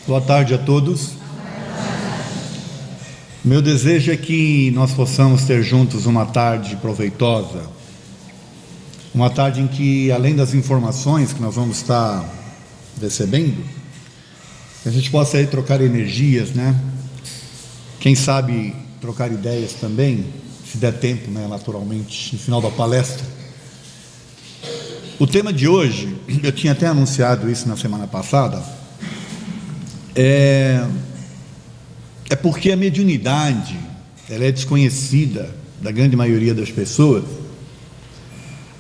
Boa tarde a todos. Meu desejo é que nós possamos ter juntos uma tarde proveitosa, uma tarde em que, além das informações que nós vamos estar recebendo, a gente possa aí trocar energias, né? Quem sabe trocar ideias também, se der tempo, né? Naturalmente, no final da palestra. O tema de hoje, eu tinha até anunciado isso na semana passada, é porque a mediunidade, ela é desconhecida da grande maioria das pessoas,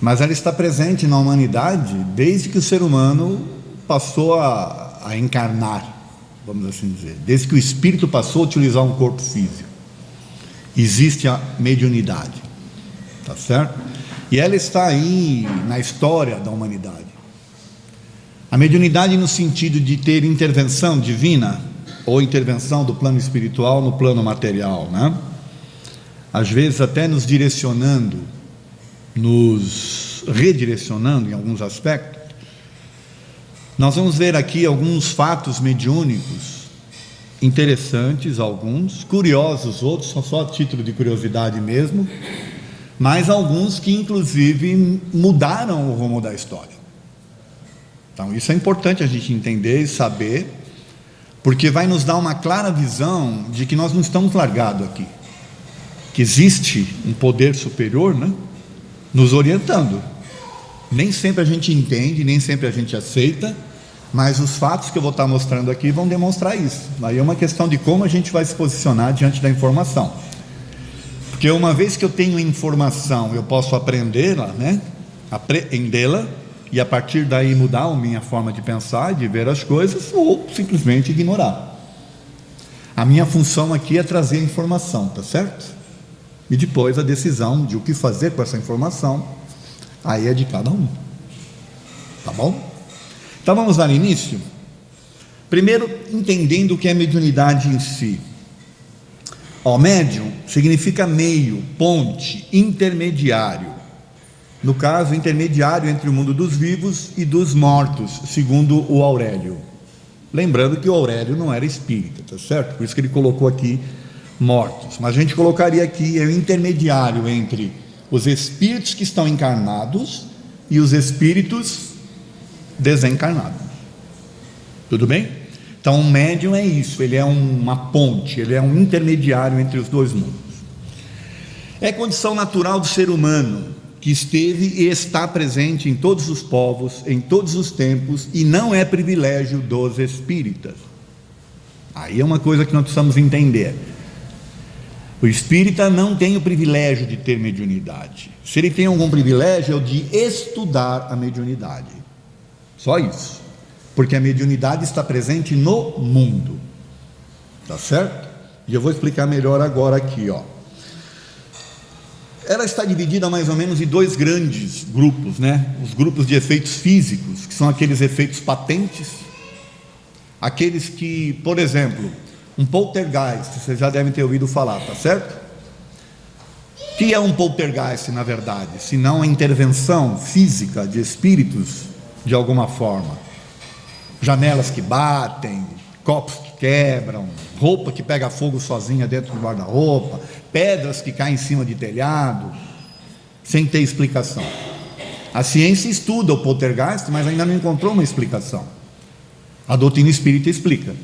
mas ela está presente na humanidade desde que o ser humano passou a encarnar, vamos assim dizer, desde que o espírito passou a utilizar um corpo físico. Existe a mediunidade, tá certo? E ela está aí na história da humanidade. A mediunidade no sentido de ter intervenção divina, ou intervenção do plano espiritual no plano material, né? Às vezes até nos direcionando, nos redirecionando em alguns aspectos. Nós vamos ver aqui alguns fatos mediúnicos interessantes, alguns curiosos, outros são só a título de curiosidade mesmo, mas alguns que inclusive mudaram o rumo da história. Então isso é importante a gente entender e saber, porque vai nos dar uma clara visão de que nós não estamos largados aqui, que existe um poder superior, né, nos orientando. Nem sempre a gente entende, nem sempre a gente aceita, mas os fatos que eu vou estar mostrando aqui vão demonstrar isso. Aí é uma questão de como a gente vai se posicionar diante da informação, porque uma vez que eu tenho informação, eu posso aprendê-la, né, apreendê-la, e a partir daí mudar a minha forma de pensar, de ver as coisas, ou simplesmente ignorar. A minha função aqui é trazer informação, tá certo? E depois a decisão de o que fazer com essa informação, aí é de cada um, tá bom? Então vamos dar início? Primeiro, entendendo o que é mediunidade em si. Médium significa meio, ponte, intermediário. No caso, intermediário entre o mundo dos vivos e dos mortos, segundo o Aurélio. Lembrando que o Aurélio não era espírita, tá certo? Por isso que ele colocou aqui mortos. Mas a gente colocaria aqui o intermediário entre os espíritos que estão encarnados e os espíritos desencarnados. Tudo bem? Então, o médium é isso, ele é uma ponte, ele é um intermediário entre os dois mundos. É condição natural do ser humano, que esteve e está presente em todos os povos, em todos os tempos, e não é privilégio dos espíritas. Aí é uma coisa que nós precisamos entender. O espírita não tem o privilégio de ter mediunidade. Se ele tem algum privilégio, é o de estudar a mediunidade. Só isso. Porque a mediunidade está presente no mundo. Tá certo? E eu vou explicar melhor agora aqui, ó. Ela está dividida mais ou menos em dois grandes grupos, né? Os grupos de efeitos físicos, que são aqueles efeitos patentes, aqueles que, por exemplo, um poltergeist, vocês já devem ter ouvido falar, tá certo? O que é um poltergeist, na verdade? Se não a intervenção física de espíritos, de alguma forma. Janelas que batem, copos que quebram, roupa que pega fogo sozinha dentro do guarda-roupa, pedras que caem em cima de telhado, sem ter explicação. A ciência estuda o poltergeist, mas ainda não encontrou uma explicação. A doutrina espírita explica.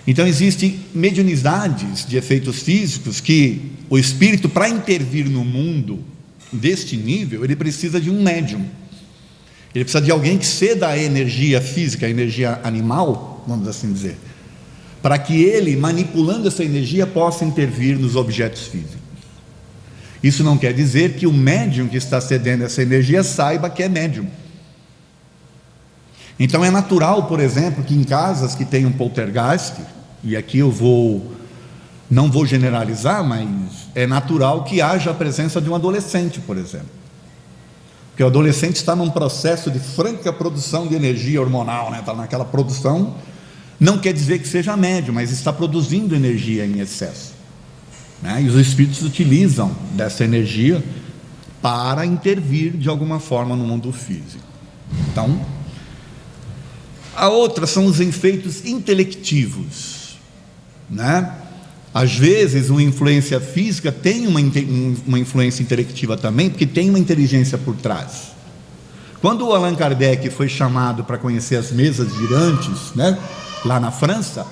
Então existem mediunidades de efeitos físicos que o espírito, para intervir no mundo deste nível, ele precisa de um médium. Ele precisa de alguém que ceda a energia física, a energia animal, vamos assim dizer, para que ele, manipulando essa energia, possa intervir nos objetos físicos. Isso não quer dizer que o médium que está cedendo essa energia saiba que é médium. Então é natural, por exemplo, que em casas que tem um poltergeist, e aqui não vou generalizar, mas é natural que haja a presença de um adolescente, por exemplo. Porque o adolescente está num processo de franca produção de energia hormonal, né? Está naquela produção. Não quer dizer que seja médium, mas está produzindo energia em excesso, né? E os espíritos utilizam dessa energia para intervir de alguma forma no mundo físico. Então, A outra são os efeitos intelectivos, né? Às vezes, uma influência física tem uma influência intelectiva também, porque tem uma inteligência por trás. Quando o Allan Kardec foi chamado para conhecer as mesas girantes, né, lá na França,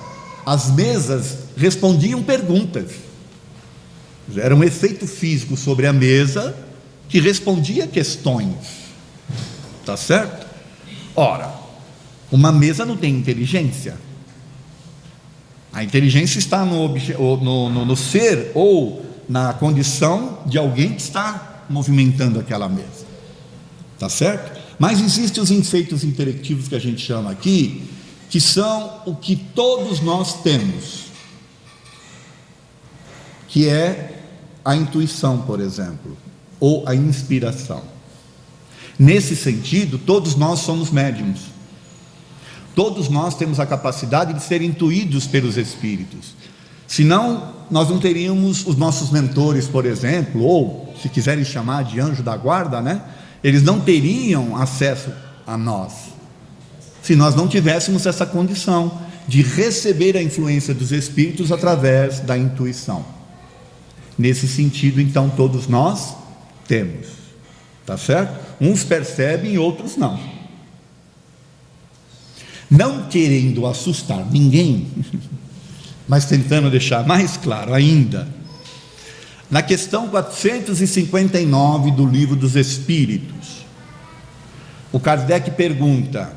as mesas respondiam perguntas. Era um efeito físico sobre a mesa que respondia questões. Tá certo? Ora, uma mesa não tem inteligência. A inteligência está no ser ou na condição de alguém que está movimentando aquela mesa. Tá certo? Mas existem os efeitos intelectivos que a gente chama aqui, que são o que todos nós temos, que é a intuição, por exemplo, ou a inspiração. Nesse sentido, todos nós somos médiuns. Todos nós temos a capacidade de ser intuídos pelos espíritos. Senão, nós não teríamos os nossos mentores, por exemplo, ou, se quiserem chamar de anjo da guarda, né? Eles não teriam acesso a nós, se nós não tivéssemos essa condição de receber a influência dos espíritos através da intuição. Nesse sentido, então, todos nós temos, tá certo? Uns percebem, outros não. Não querendo assustar ninguém, mas tentando deixar mais claro ainda, na questão 459 do Livro dos Espíritos, o Kardec pergunta: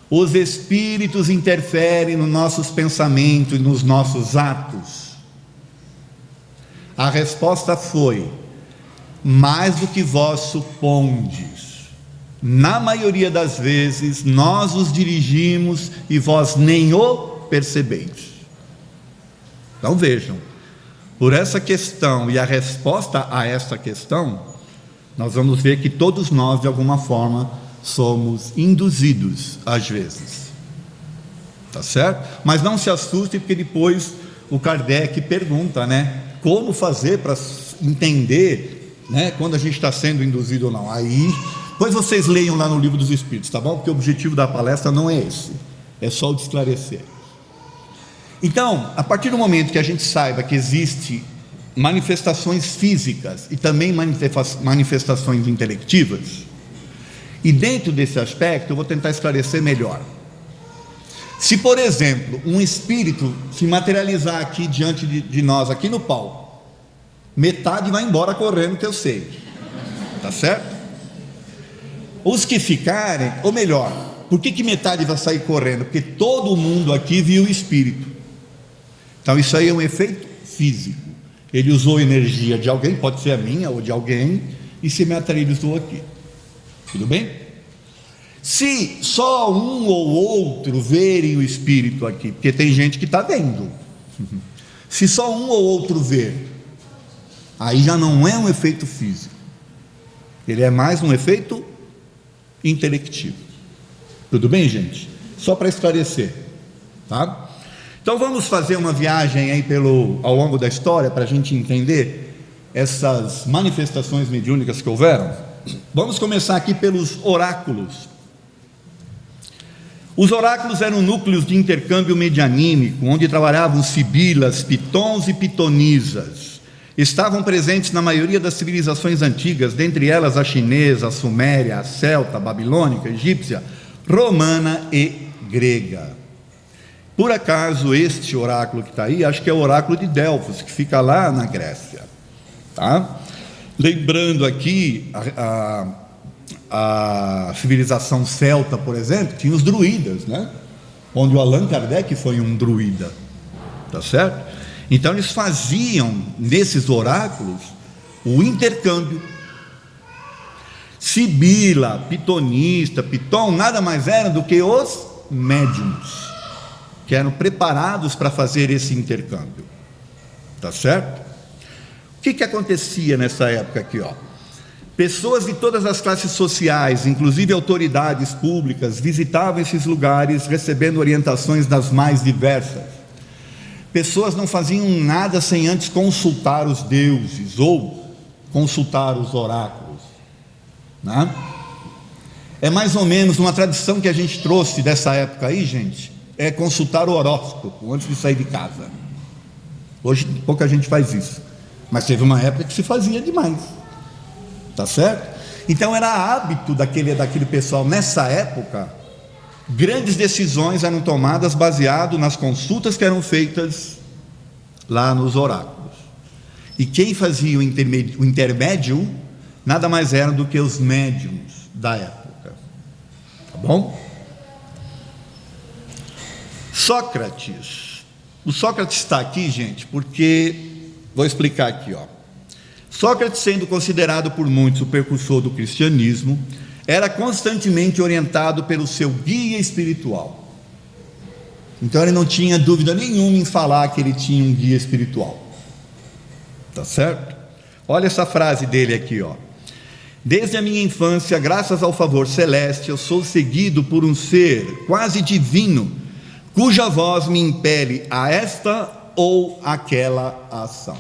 os espíritos interferem nos nossos pensamentos e nos nossos atos? A resposta foi: mais do que vós supondes. Na maioria das vezes, nós os dirigimos e vós nem o percebeis. Então vejam, por essa questão e a resposta a essa questão, nós vamos ver que todos nós, de alguma forma, somos induzidos, às vezes. Tá certo? Mas não se assuste, porque depois o Kardec pergunta, né? Como fazer para entender, né, quando a gente está sendo induzido ou não. Aí... Depois vocês leiam lá no Livro dos Espíritos, tá bom? Porque o objetivo da palestra não é esse, é só o de esclarecer. Então, a partir do momento que a gente saiba que existe manifestações físicas e também manifestações intelectivas, e dentro desse aspecto eu vou tentar esclarecer melhor. Se, por exemplo, um espírito se materializar aqui diante de nós, aqui no palco, metade vai embora correndo, que eu sei, tá certo? Os que ficarem, ou melhor, por que metade vai sair correndo? Porque todo mundo aqui viu o espírito. Então isso aí é um efeito físico. Ele usou energia de alguém, pode ser a minha ou de alguém, e se materializou aqui. Tudo bem? Se só um ou outro verem o espírito aqui, porque tem gente que está vendo, se só um ou outro ver, aí já não é um efeito físico, ele é mais um efeito intelectivo. Tudo bem, gente? Só para esclarecer, tá? Então vamos fazer uma viagem aí ao longo da história para a gente entender essas manifestações mediúnicas que houveram. Vamos começar aqui pelos oráculos. Os oráculos eram núcleos de intercâmbio medianímico, onde trabalhavam sibilas, pitons e pitonisas. Estavam presentes na maioria das civilizações antigas, dentre elas a chinesa, a suméria, a celta, a babilônica, a egípcia, romana e grega. Por acaso este oráculo que está aí, acho que é o oráculo de Delfos, que fica lá na Grécia, tá? Lembrando aqui a civilização celta, por exemplo, tinha os druidas, né? Onde o Allan Kardec foi um druida, tá certo? Então eles faziam nesses oráculos o intercâmbio. Sibila, pitonista, piton, nada mais era do que os médiuns, que eram preparados para fazer esse intercâmbio, tá certo? O que acontecia nessa época aqui, ó? Pessoas de todas as classes sociais, inclusive autoridades públicas, visitavam esses lugares recebendo orientações das mais diversas. Pessoas não faziam nada sem antes consultar os deuses ou consultar os oráculos, né? É mais ou menos uma tradição que a gente trouxe dessa época aí, gente, é consultar o horóscopo antes de sair de casa. Hoje pouca gente faz isso, mas teve uma época que se fazia demais, tá certo? Então era hábito daquele pessoal nessa época. Grandes decisões eram tomadas baseado nas consultas que eram feitas lá nos oráculos. E quem fazia o intermédio nada mais era do que os médiuns da época. Tá bom? Sócrates. O Sócrates está aqui, gente, porque vou explicar aqui, ó. Sócrates, sendo considerado por muitos o precursor do cristianismo, era constantemente orientado pelo seu guia espiritual. Então ele não tinha dúvida nenhuma em falar que ele tinha um guia espiritual. Tá certo? Olha essa frase dele aqui, ó. Desde a minha infância, graças ao favor celeste, eu sou seguido por um ser quase divino, cuja voz me impele a esta ou aquela ação.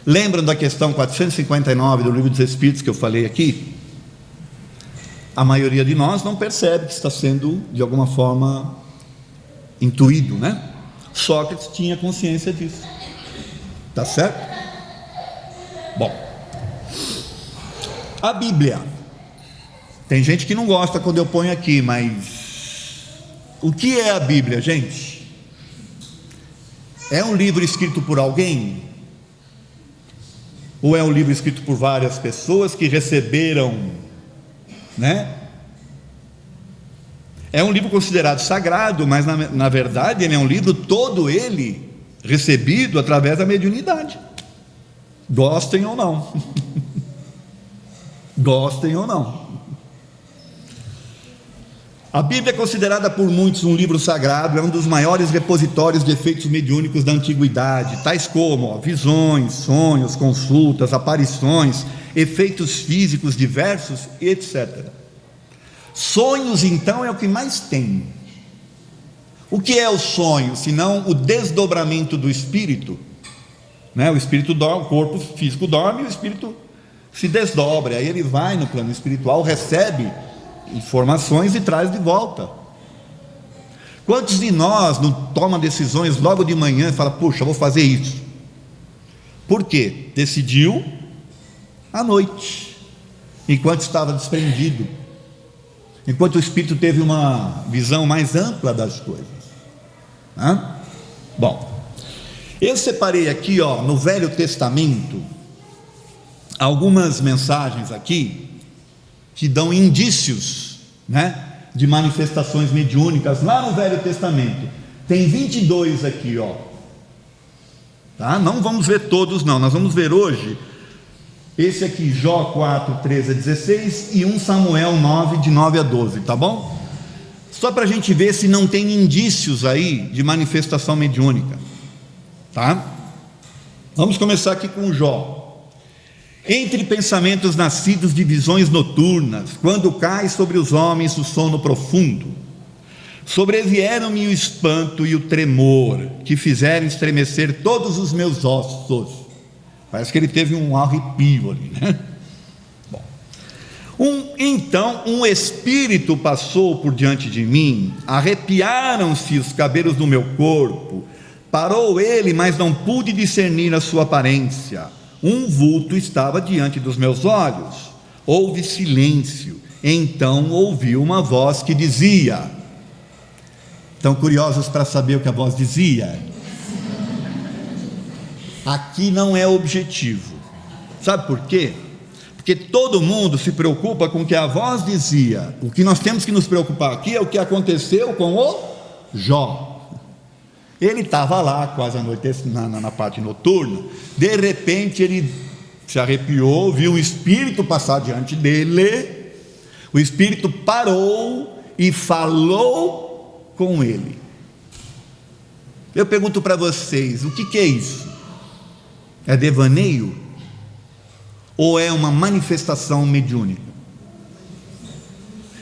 Lembram da questão 459 do Livro dos Espíritos que eu falei aqui? A maioria de nós não percebe que está sendo, de alguma forma, intuído, né? Sócrates tinha consciência disso. Tá certo? Bom, a Bíblia. Tem gente que não gosta quando eu ponho aqui, mas o que é a Bíblia, gente? É um livro escrito por alguém? Ou é um livro escrito por várias pessoas que receberam, né? É um livro considerado sagrado, mas na verdade ele é um livro todo ele recebido através da mediunidade. Gostem ou não. Gostem ou não. A Bíblia é considerada por muitos um livro sagrado, é um dos maiores repositórios de efeitos mediúnicos da antiguidade, tais como visões, sonhos, consultas, aparições, efeitos físicos diversos, etc. Sonhos, então, é o que mais tem. O que é o sonho, senão o desdobramento do espírito? Né? O espírito dorme, o corpo físico dorme e o espírito se desdobra, aí ele vai no plano espiritual, recebe informações e traz de volta. Quantos de nós não toma decisões logo de manhã e fala, puxa, vou fazer isso? Por quê? Decidiu à noite, enquanto estava desprendido, enquanto o espírito teve uma visão mais ampla das coisas. Bom, eu separei aqui, ó, no Velho Testamento, algumas mensagens aqui que dão indícios, né, de manifestações mediúnicas lá no Velho Testamento. Tem 22 aqui, ó. Tá? Não vamos ver todos não, nós vamos ver hoje esse aqui, Jó 4, 13 a 16 e 1 Samuel 9, de 9 a 12, tá bom? Só para a gente ver se não tem indícios aí de manifestação mediúnica, tá? Vamos começar aqui com Jó. Entre pensamentos nascidos de visões noturnas, quando cai sobre os homens o sono profundo, sobrevieram-me o espanto e o tremor, que fizeram estremecer todos os meus ossos. Parece que ele teve um arrepio ali, né? Bom. Então um espírito passou por diante de mim, arrepiaram-se os cabelos do meu corpo, parou ele, mas não pude discernir a sua aparência. Um vulto estava diante dos meus olhos, houve silêncio, então ouvi uma voz que dizia. Estão curiosos para saber o que a voz dizia? Aqui não é objetivo, sabe por quê? Porque todo mundo se preocupa com o que a voz dizia. O que nós temos que nos preocupar aqui é o que aconteceu com o Jó. Ele estava lá, quase anoitecendo, na parte noturna. De repente ele se arrepiou, viu o espírito passar diante dele. O espírito parou e falou com ele. Eu pergunto para vocês, o que é isso? É devaneio? Ou é uma manifestação mediúnica?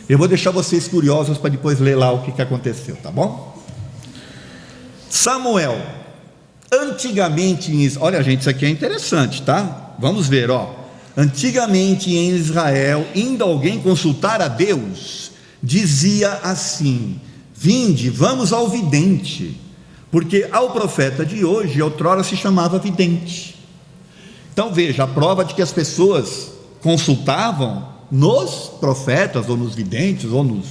Eu vou deixar vocês curiosos para depois ler lá o que aconteceu, tá bom? Samuel, antigamente, olha gente, isso aqui é interessante, tá? Vamos ver, ó. Antigamente em Israel, indo alguém consultar a Deus, dizia assim: vinde, vamos ao vidente, porque ao profeta de hoje, outrora se chamava vidente. Então veja, a prova de que as pessoas consultavam nos profetas, ou nos videntes, ou nos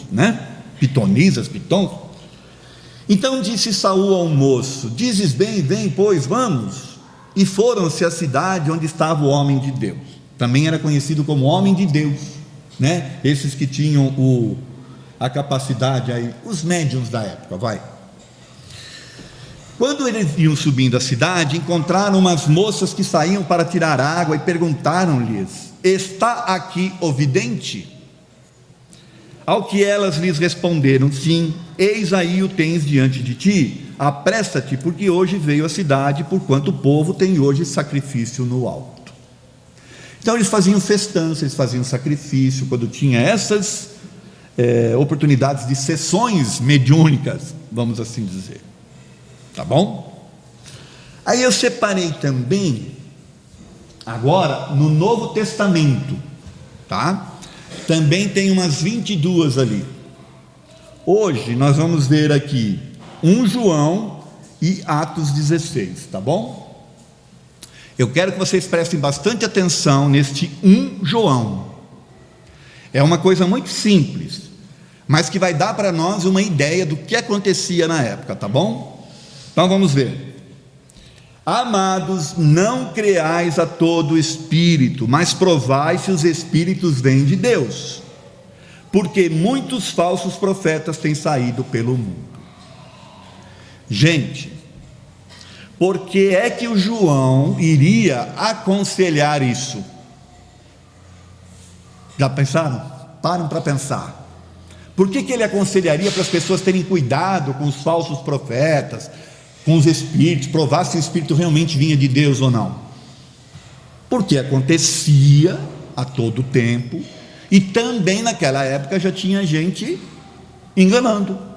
pitonisas, pitons. Então disse Saul ao moço: dizes bem, vem, pois vamos. E foram-se à cidade onde estava o homem de Deus. Também era conhecido como homem de Deus, esses que tinham a capacidade aí, os médiuns da época, vai. Quando eles iam subindo a cidade, encontraram umas moças que saíam para tirar água e perguntaram-lhes: está aqui o vidente? Ao que elas lhes responderam: sim, eis aí o tens diante de ti, apressa-te, porque hoje veio a cidade, porquanto o povo tem hoje sacrifício no alto. Então eles faziam festança, eles faziam sacrifício, quando tinha essas oportunidades de sessões mediúnicas, vamos assim dizer, tá bom? Aí eu separei também, agora, no Novo Testamento, tá? Também tem umas 22 ali. Hoje nós vamos ver aqui 1 João e Atos 16, tá bom? Eu quero que vocês prestem bastante atenção neste 1 João. É uma coisa muito simples, mas que vai dar para nós uma ideia do que acontecia na época, tá bom? Então vamos ver. Amados, não creais a todo espírito, mas provai se os espíritos vêm de Deus, porque muitos falsos profetas têm saído pelo mundo. Gente, por que é que o João iria aconselhar isso? Já pensaram? Param para pensar. Por que ele aconselharia para as pessoas terem cuidado com os falsos profetas, com os espíritos, provar se o espírito realmente vinha de Deus ou não? Porque acontecia a todo tempo, e também naquela época já tinha gente enganando.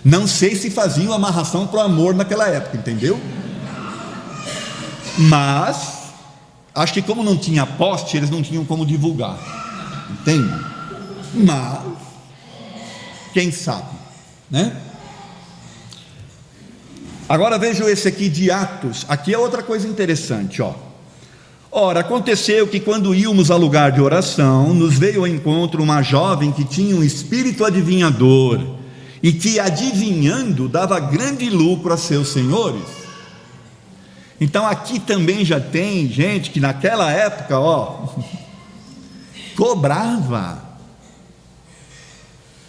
Não sei se faziam amarração para o amor naquela época, entendeu? Mas acho que como não tinha poste, eles não tinham como divulgar, entende? Mas quem sabe, Agora vejo esse aqui de Atos. Aqui é outra coisa interessante, ó. Ora, aconteceu que quando íamos ao lugar de oração, nos veio ao encontro uma jovem que tinha um espírito adivinhador, e que adivinhando dava grande lucro a seus senhores. Então aqui também já tem gente que naquela época, cobrava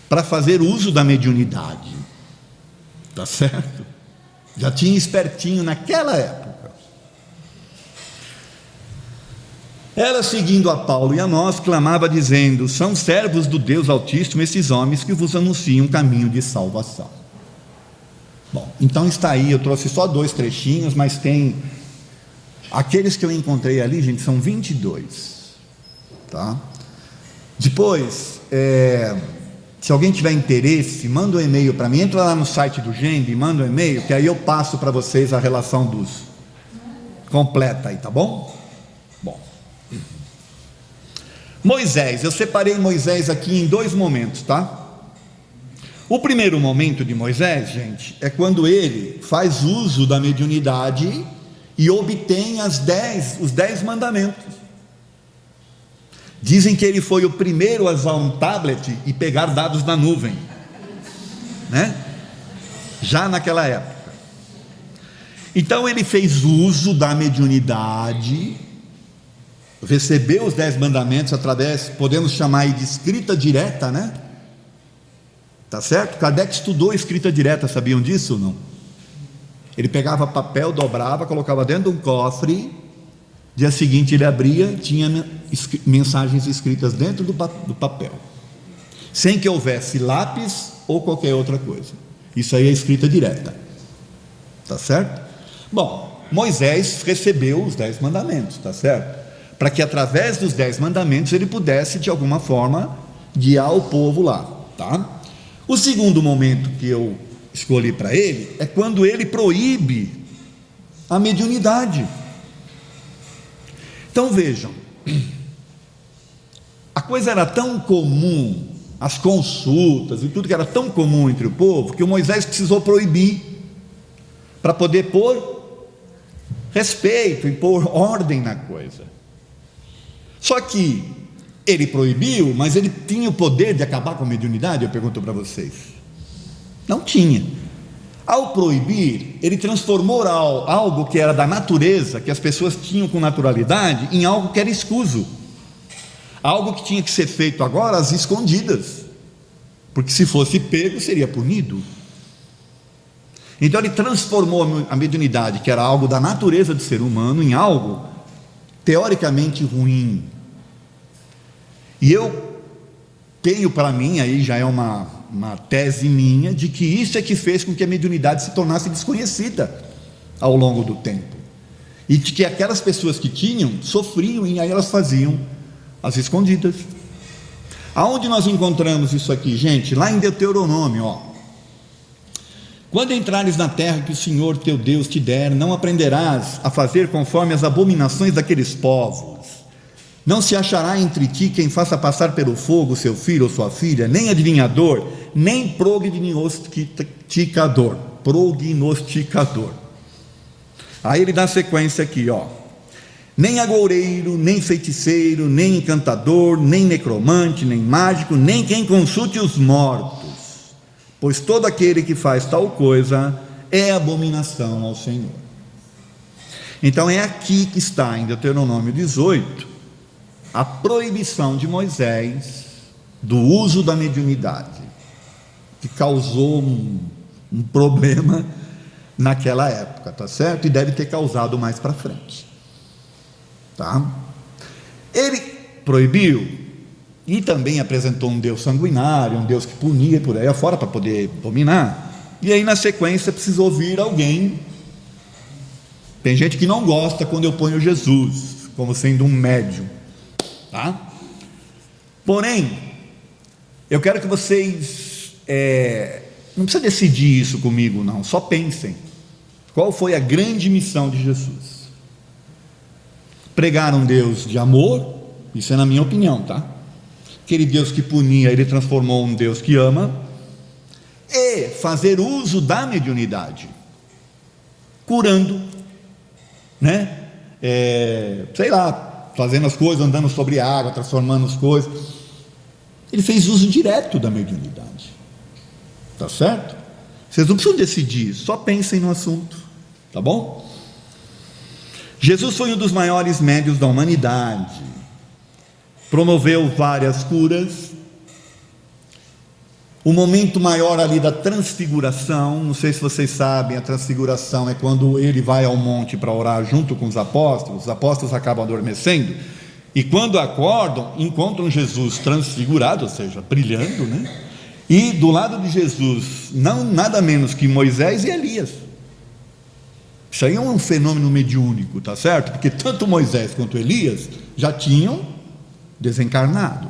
para fazer uso da mediunidade, tá certo? Já tinha espertinho naquela época. Ela, seguindo a Paulo e a nós, clamava dizendo: são servos do Deus Altíssimo esses homens que vos anunciam um caminho de salvação. Bom, então está aí, eu trouxe só 2 trechinhos, mas tem aqueles que eu encontrei ali, gente, são 22, tá? Depois, se alguém tiver interesse, manda um e-mail para mim, entra lá no site do GEMB, manda um e-mail, que aí eu passo para vocês a relação dos completa aí, tá bom? Bom, Moisés, eu separei Moisés aqui em 2 momentos, tá? O primeiro momento de Moisés, gente, é quando ele faz uso da mediunidade e obtém os 10 mandamentos. Dizem que ele foi o primeiro a usar um tablet e pegar dados da nuvem, já naquela época. Então ele fez uso da mediunidade, recebeu os 10 mandamentos através, podemos chamar aí de escrita direta, tá certo? Kardec estudou escrita direta, sabiam disso ou não? Ele pegava papel, dobrava, colocava dentro de um cofre, dia seguinte ele abria, tinha mensagens escritas dentro do papel, sem que houvesse lápis ou qualquer outra coisa. Isso aí é escrita direta, tá certo? Bom, Moisés recebeu os 10 mandamentos, tá certo? Para que através dos 10 mandamentos ele pudesse de alguma forma guiar o povo lá, tá? O segundo momento que eu escolhi para ele é quando ele proíbe a mediunidade. Então vejam, a coisa era tão comum, as consultas e tudo que era tão comum entre o povo, que o Moisés precisou proibir, para poder pôr respeito e pôr ordem na coisa. Só que ele proibiu, mas ele tinha o poder de acabar com a mediunidade? Eu pergunto para vocês. Não tinha. Ao proibir, ele transformou algo que era da natureza, que as pessoas tinham com naturalidade, em algo que era escuso, algo que tinha que ser feito agora às escondidas, porque se fosse pego seria punido. Então ele transformou a mediunidade, que era algo da natureza do ser humano, em algo teoricamente ruim. E eu tenho para mim, aí já é uma tese minha, de que isso é que fez com que a mediunidade se tornasse desconhecida ao longo do tempo, e de que aquelas pessoas que tinham, sofriam, e aí elas faziam as escondidas. Aonde nós encontramos isso aqui, gente? Lá em Deuteronômio, ó. Quando entrares na terra que o Senhor teu Deus te der, não aprenderás a fazer conforme as abominações daqueles povos. Não se achará entre ti quem faça passar pelo fogo seu filho ou sua filha, nem adivinhador, nem prognosticador. Aí ele dá sequência aqui, ó. Nem agoureiro, nem feiticeiro, nem encantador, nem necromante, nem mágico, nem quem consulte os mortos, pois todo aquele que faz tal coisa é abominação ao Senhor. Então é aqui que está, em Deuteronômio 18, a proibição de Moisés do uso da mediunidade, que causou um problema naquela época, tá certo? E deve ter causado mais para frente, tá? Ele proibiu e também apresentou um Deus sanguinário, um Deus que punia por aí afora para poder dominar. E aí na sequência precisou vir alguém. Tem gente que não gosta quando eu ponho Jesus como sendo um médium, tá? Porém, eu quero que vocês não precisa decidir isso comigo não, só pensem. Qual foi a grande missão de Jesus? Pregar um Deus de amor, isso é na minha opinião, tá? Aquele Deus que punia, ele transformou um Deus que ama, e fazer uso da mediunidade, curando, né? Sei lá, fazendo as coisas, andando sobre a água, transformando as coisas. Ele fez uso direto da mediunidade, tá certo? Vocês não precisam decidir, só pensem no assunto, tá bom? Jesus foi um dos maiores médiuns da humanidade, promoveu várias curas. O momento maior ali da transfiguração, não sei se vocês sabem, a transfiguração é quando ele vai ao monte para orar junto com os apóstolos acabam adormecendo, e quando acordam, encontram Jesus transfigurado, ou seja, brilhando, né? E do lado de Jesus, não nada menos que Moisés e Elias. Isso aí é um fenômeno mediúnico, tá certo? Porque tanto Moisés quanto Elias já tinham desencarnado,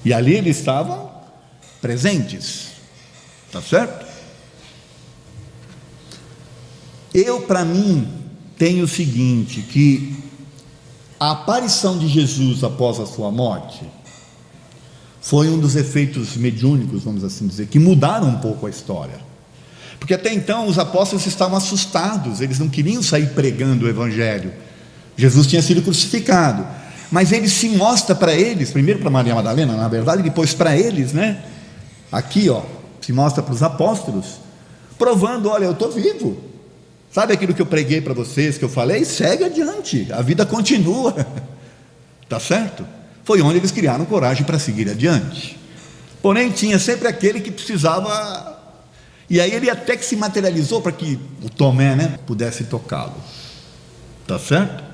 e ali eles estavam presentes, tá certo? Eu, para mim, tenho o seguinte, que a aparição de Jesus após a sua morte foi um dos efeitos mediúnicos, vamos assim dizer, que mudaram um pouco a história, porque até então os apóstolos estavam assustados, eles não queriam sair pregando o evangelho. Jesus tinha sido crucificado, mas ele se mostra para eles, primeiro para Maria Madalena, na verdade, depois para eles, né? Aqui, ó, se mostra para os apóstolos, provando: olha, eu estou vivo, sabe aquilo que eu preguei para vocês, que eu falei? Segue adiante, a vida continua, tá certo? Foi onde eles criaram coragem para seguir adiante. Porém, tinha sempre aquele que precisava, e aí ele até que se materializou para que o Tomé, né, pudesse tocá-lo, tá certo?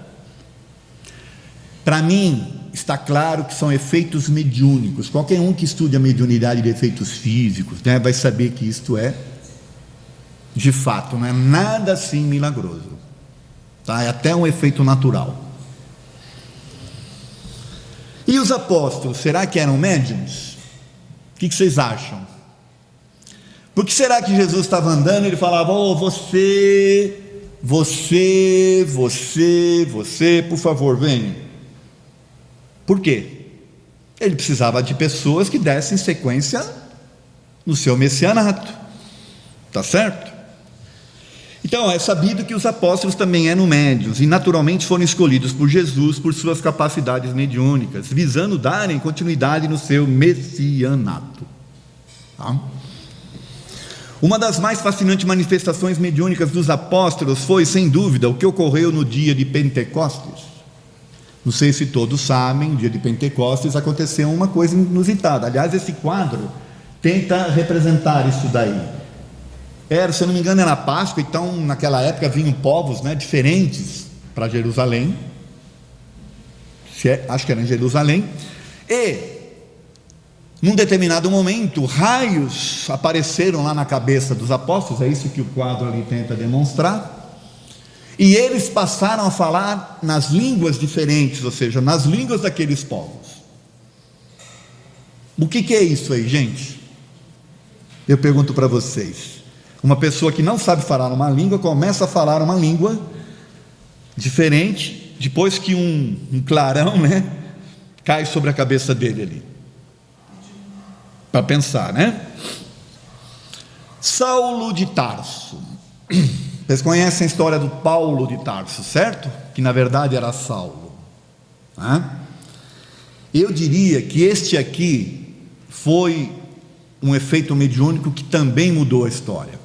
Para mim, está claro que são efeitos mediúnicos. Qualquer um que estude a mediunidade de efeitos físicos, né, vai saber que isto é, de fato, não é nada assim milagroso, tá? É até um efeito natural. E os apóstolos, será que eram médiuns? O que vocês acham? Por que será que Jesus estava andando e ele falava: você você, por favor, venha. Por quê? Ele precisava de pessoas que dessem sequência no seu messianato, tá certo? Então é sabido que os apóstolos também eram médiuns e naturalmente foram escolhidos por Jesus por suas capacidades mediúnicas, visando darem continuidade no seu messianato, tá? Uma das mais fascinantes manifestações mediúnicas dos apóstolos foi, sem dúvida, o que ocorreu no dia de Pentecostes. Não sei se todos sabem, no dia de Pentecostes aconteceu uma coisa inusitada. Aliás, esse quadro tenta representar isso daí. Se eu não me engano, era Páscoa, então naquela época vinham povos, né, diferentes para Jerusalém. Acho que era em Jerusalém. E num determinado momento, raios apareceram lá na cabeça dos apóstolos, é isso que o quadro ali tenta demonstrar, e eles passaram a falar nas línguas diferentes, ou seja, nas línguas daqueles povos. O que é isso aí, gente? Eu pergunto para vocês. Uma pessoa que não sabe falar uma língua, começa a falar uma língua diferente, depois que um clarão, né, cai sobre a cabeça dele ali. Para pensar, né? Saulo de Tarso. Vocês conhecem a história do Paulo de Tarso, certo? Que na verdade era Saulo, né? Eu diria que este aqui foi um efeito mediúnico que também mudou a história.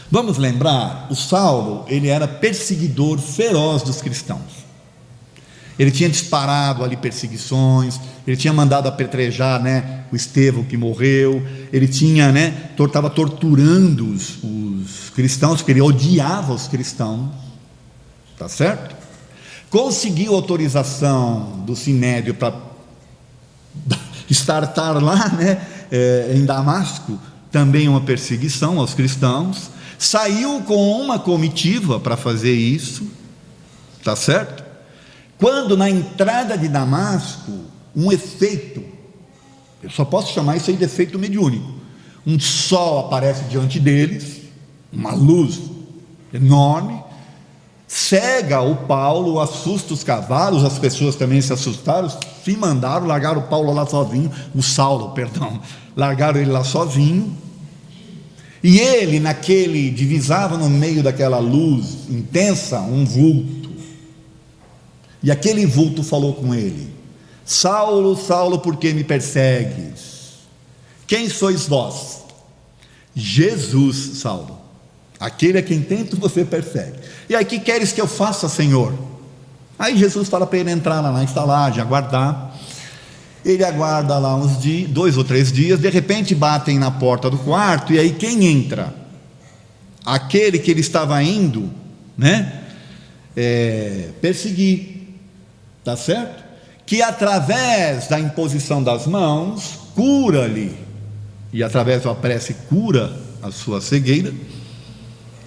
Vamos lembrar, o Saulo, ele era perseguidor feroz dos cristãos. Ele tinha disparado ali perseguições, ele tinha mandado apedrejar, né, o Estevão que morreu, ele tinha, né, estava torturando os cristãos, porque ele odiava os cristãos, tá certo? Conseguiu autorização do Sinédrio para startar lá, né, em Damasco, também uma perseguição aos cristãos, saiu com uma comitiva para fazer isso, tá certo? Quando na entrada de Damasco, um efeito, eu só posso chamar isso aí de efeito mediúnico, um sol aparece diante deles, uma luz enorme, cega o Paulo, assusta os cavalos, as pessoas também se assustaram, se mandaram, largaram o Paulo lá sozinho, largaram ele lá sozinho, e ele divisava no meio daquela luz intensa, um vulto, e aquele vulto falou com ele: Saulo, Saulo, por que me persegues? Quem sois vós? Jesus, Saulo, aquele a quem tento você persegue. E aí, que queres que eu faça, Senhor? Aí Jesus fala para ele entrar lá na estalagem, aguardar. Ele aguarda lá uns 2 ou 3 dias, de repente batem na porta do quarto, e aí quem entra? Aquele que ele estava indo, né, perseguir. Tá certo? Que através da imposição das mãos, cura-lhe, e através da prece cura a sua cegueira,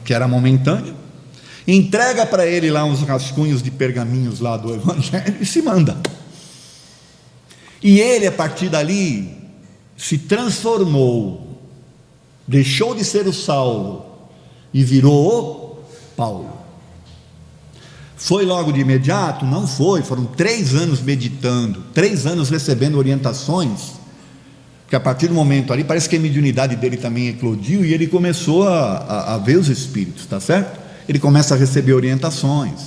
que era momentânea, entrega para ele lá uns rascunhos de pergaminhos lá do Evangelho e se manda. E ele, a partir dali, se transformou, deixou de ser o Saulo e virou o Paulo. Foi logo de imediato? Não foi, foram 3 anos meditando, 3 anos recebendo orientações, porque a partir do momento ali, parece que a mediunidade dele também eclodiu, e ele começou a ver os espíritos, tá certo? Ele começa a receber orientações,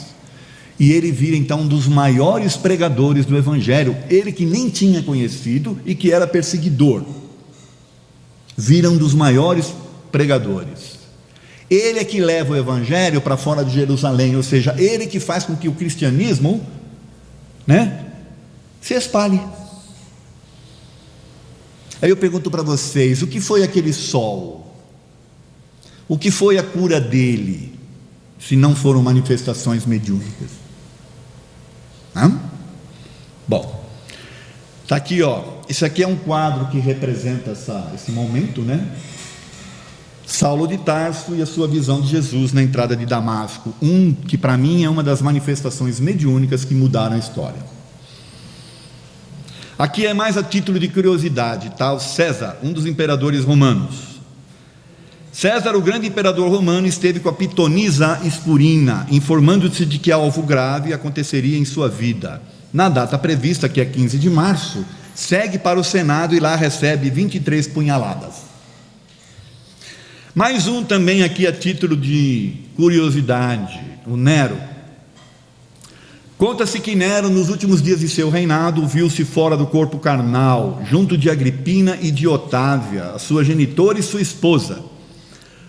e ele vira então um dos maiores pregadores do Evangelho, ele que nem tinha conhecido e que era perseguidor, vira um dos maiores pregadores. Ele é que leva o Evangelho para fora de Jerusalém, ou seja, ele que faz com que o cristianismo, né, se espalhe. Aí eu pergunto para vocês, o que foi aquele sol? O que foi a cura dele, se não foram manifestações mediúnicas? Bom, está aqui, ó. Isso aqui é um quadro que representa esse momento, né? Saulo de Tarso e a sua visão de Jesus na entrada de Damasco, que para mim é uma das manifestações mediúnicas que mudaram a história. Aqui é mais a título de curiosidade, tá? O César, um dos imperadores romanos, César, o grande imperador romano, esteve com a pitonisa Espurina, informando-se de que algo grave aconteceria em sua vida. Na data prevista, que é 15 de março, segue para o Senado e lá recebe 23 punhaladas. Mais um também aqui a título de curiosidade, o Nero. Conta-se que Nero, nos últimos dias de seu reinado, viu-se fora do corpo carnal, junto de Agripina e de Otávia, a sua genitora e sua esposa,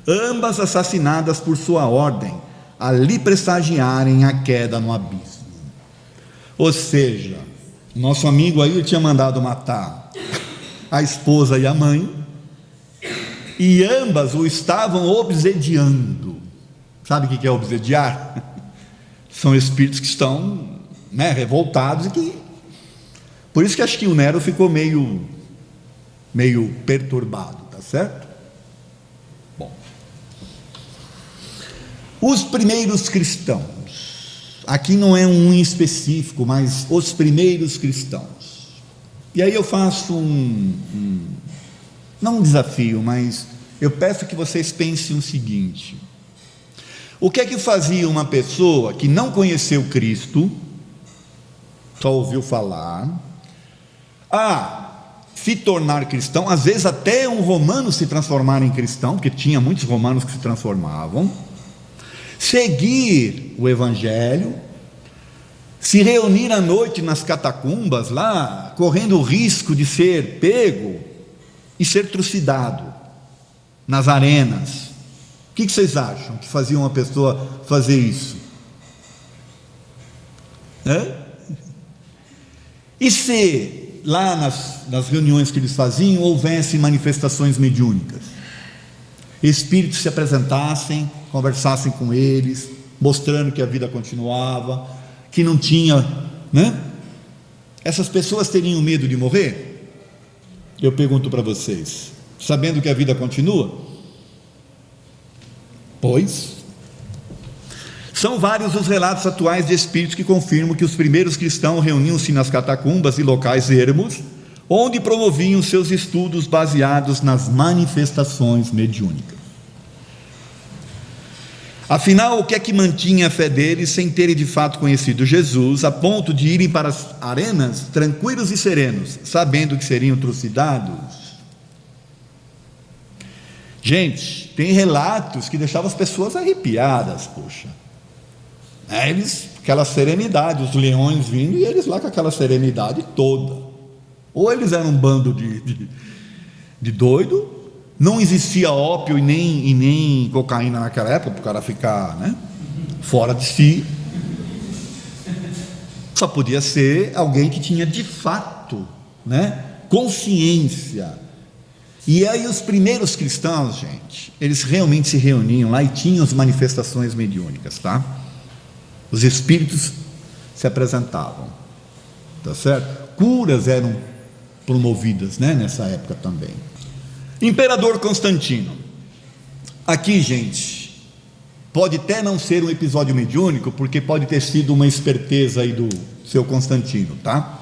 ambas assassinadas por sua ordem, ali pressagiarem a queda no abismo. Ou seja, nosso amigo aí tinha mandado matar a esposa e a mãe, e ambas o estavam obsediando. Sabe o que é obsediar? São espíritos que estão, revoltados, e que, por isso que acho que o Nero ficou meio perturbado, tá certo? Bom, os primeiros cristãos, aqui não é um específico, mas os primeiros cristãos. E aí eu faço não um desafio, mas eu peço que vocês pensem o seguinte: o que é que fazia uma pessoa que não conheceu Cristo, só ouviu falar, se tornar cristão, às vezes até um romano se transformar em cristão, porque tinha muitos romanos que se transformavam, seguir o evangelho, se reunir à noite nas catacumbas lá, correndo o risco de ser pego e ser trucidado nas arenas. O que vocês acham que fazia uma pessoa fazer isso? E se lá nas reuniões que eles faziam houvesse manifestações mediúnicas, espíritos se apresentassem, conversassem com eles, mostrando que a vida continuava, que não tinha, essas pessoas teriam medo de morrer? Eu pergunto para vocês, sabendo que a vida continua? Pois, são vários os relatos atuais de espíritos que confirmam que os primeiros cristãos reuniam-se nas catacumbas e locais ermos, onde promoviam seus estudos baseados nas manifestações mediúnicas. Afinal, o que é que mantinha a fé deles sem terem de fato conhecido Jesus, a ponto de irem para as arenas tranquilos e serenos, sabendo que seriam trucidados? Gente, tem relatos que deixavam as pessoas arrepiadas, poxa. Aquela serenidade, os leões vindo e eles lá com aquela serenidade toda. Ou eles eram um bando de doido, não existia ópio e nem cocaína naquela época, para o cara ficar fora de si. Só podia ser alguém que tinha de fato consciência. E aí os primeiros cristãos, gente, eles realmente se reuniam lá e tinham as manifestações mediúnicas, tá? Os espíritos se apresentavam, tá certo? Curas eram promovidas, nessa época também. Imperador Constantino. Aqui, gente, pode até não ser um episódio mediúnico, porque pode ter sido uma esperteza aí do seu Constantino, tá?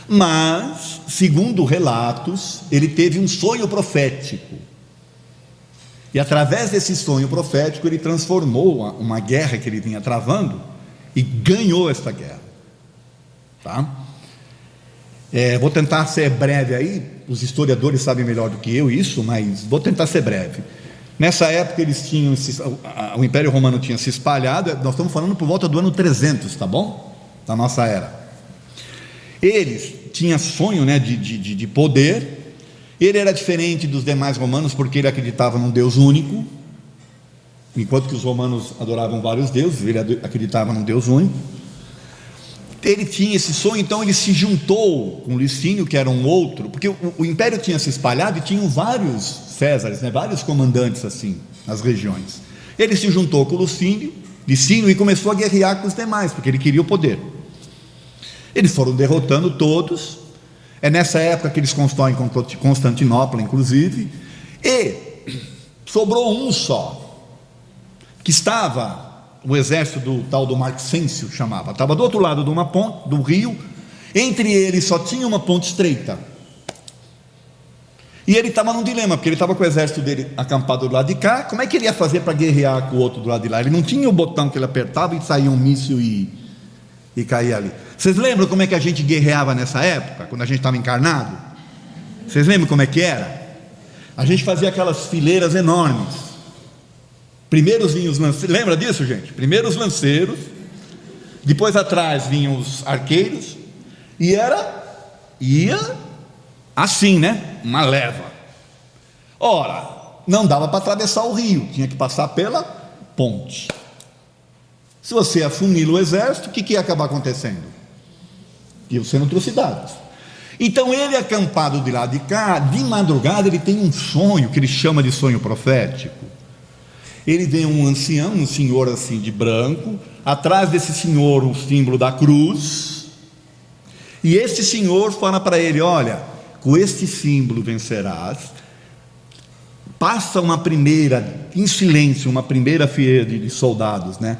Mas, segundo relatos, ele teve um sonho profético, e através desse sonho profético ele transformou uma guerra que ele vinha travando e ganhou essa guerra, tá? Vou tentar ser breve aí, os historiadores sabem melhor do que eu isso, mas vou tentar ser breve. Nessa época eles tinham o Império Romano tinha se espalhado, nós estamos falando por volta do ano 300, tá bom? Da nossa era. Eles tinham sonho de poder. Ele era diferente dos demais romanos, porque ele acreditava num Deus único, enquanto que os romanos adoravam vários deuses, ele acreditava num Deus único. Ele tinha esse sonho, então ele se juntou com Licínio, que era um outro, porque o império tinha se espalhado e tinham vários Césares, vários comandantes assim, nas regiões. Ele se juntou com Licínio e começou a guerrear com os demais, porque ele queria o poder. Eles foram derrotando todos. É nessa época que eles constroem Constantinopla, inclusive, e sobrou um só, que estava, o exército do tal do Maxêncio chamava, estava do outro lado de uma ponte, do rio, entre eles só tinha uma ponte estreita, E ele estava num dilema, porque ele estava com o exército dele acampado do lado de cá. Como é que ele ia fazer para guerrear com o outro do lado de lá? Ele não tinha o botão que ele apertava e saía um míssil e caía ali. Vocês lembram como é que a gente guerreava nessa época, quando a gente estava encarnado? Vocês lembram como é que era? A gente fazia aquelas fileiras enormes. Primeiros vinham os lanceiros, lembra disso, gente? Primeiro os lanceiros, depois atrás vinham os arqueiros, e ia assim, né? Uma leva. Ora, não dava para atravessar o rio, tinha que passar pela ponte. Se você afunila o exército, o que ia acabar acontecendo? Iam sendo atrocidades. Então ele, acampado de lá de cá, de madrugada ele tem um sonho, que ele chama de sonho profético. Ele vê um ancião, um senhor assim de branco, atrás desse senhor o símbolo da cruz, e este senhor fala para ele: olha, com este símbolo vencerás. Passa uma primeira, em silêncio, uma primeira fileira de soldados, né,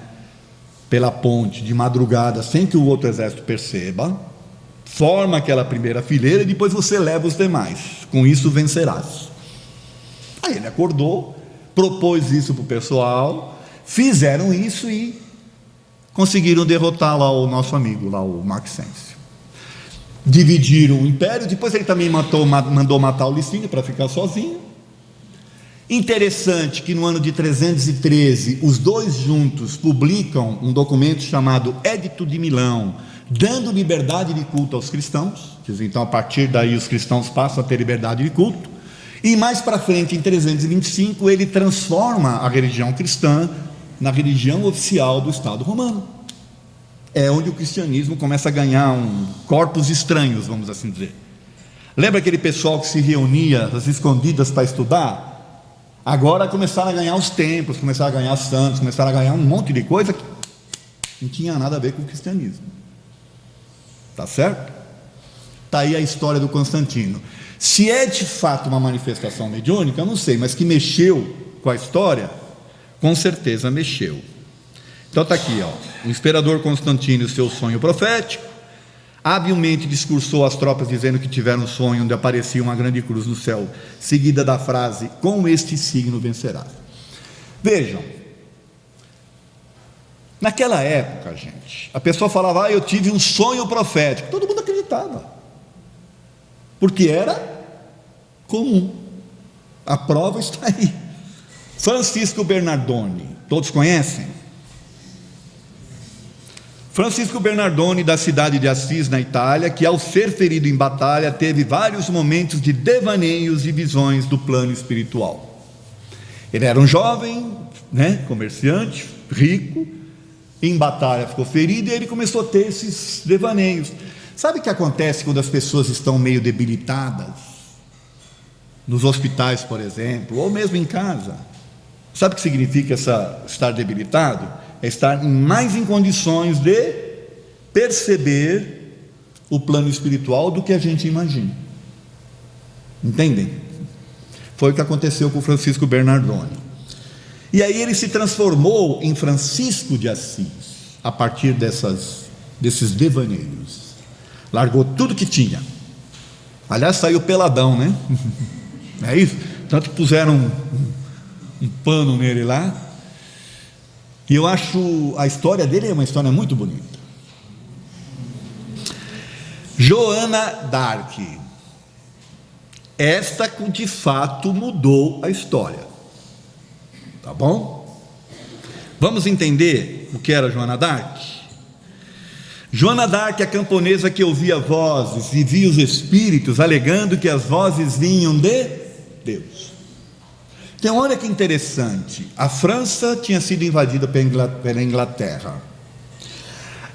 pela ponte, de madrugada, sem que o outro exército perceba, forma aquela primeira fileira, e depois você leva os demais, com isso vencerás. Aí ele acordou, propôs isso para o pessoal, fizeram isso e conseguiram derrotar lá o nosso amigo, lá o Maxêncio. Dividiram o império. Depois ele também mandou matar o Licínio para ficar sozinho. Interessante que no ano de 313 os dois juntos publicam um documento chamado Édito de Milão, dando liberdade de culto aos cristãos. Então, a partir daí os cristãos passam a ter liberdade de culto. E mais para frente, em 325, ele transforma a religião cristã na religião oficial do Estado romano. É onde o cristianismo começa a ganhar corpos estranhos, vamos assim dizer. Lembra aquele pessoal que se reunia às escondidas para estudar? Agora começaram a ganhar os templos, começaram a ganhar santos, começaram a ganhar um monte de coisa que não tinha nada a ver com o cristianismo. Tá certo? Está aí a história do Constantino. Se é de fato uma manifestação mediúnica, eu não sei, mas que mexeu com a história, com certeza mexeu. Então está aqui, ó, o imperador Constantino e o seu sonho profético, habilmente discursou às tropas dizendo que tiveram um sonho onde aparecia uma grande cruz no céu, seguida da frase: com este signo vencerás. Vejam, naquela época, gente, a pessoa falava: eu tive um sonho profético. Todo mundo acreditava, porque era comum. A prova está aí. Francisco Bernardoni, todos conhecem? Francisco Bernardoni, da cidade de Assis, na Itália, que ao ser ferido em batalha, teve vários momentos de devaneios e visões do plano espiritual. Ele era um jovem, né, comerciante, rico, em batalha ficou ferido e ele começou a ter esses devaneios. Sabe o que acontece quando as pessoas estão meio debilitadas? Nos hospitais, por exemplo, ou mesmo em casa. Sabe o que significa estar debilitado? É estar mais em condições de perceber o plano espiritual do que a gente imagina. Entendem? Foi o que aconteceu com Francisco Bernardoni. E aí ele se transformou em Francisco de Assis, a partir desses devaneios. Largou tudo que tinha. Aliás, saiu peladão, né? É isso? Tanto que puseram um pano nele lá. E eu acho a história dele é uma história muito bonita. Joana d'Arc. Esta de fato mudou a história. Tá bom? Vamos entender o que era Joana d'Arc? Joana d'Arc é a camponesa que ouvia vozes e via os espíritos, alegando que as vozes vinham de Deus. Então, olha que interessante, a França tinha sido invadida pela Inglaterra.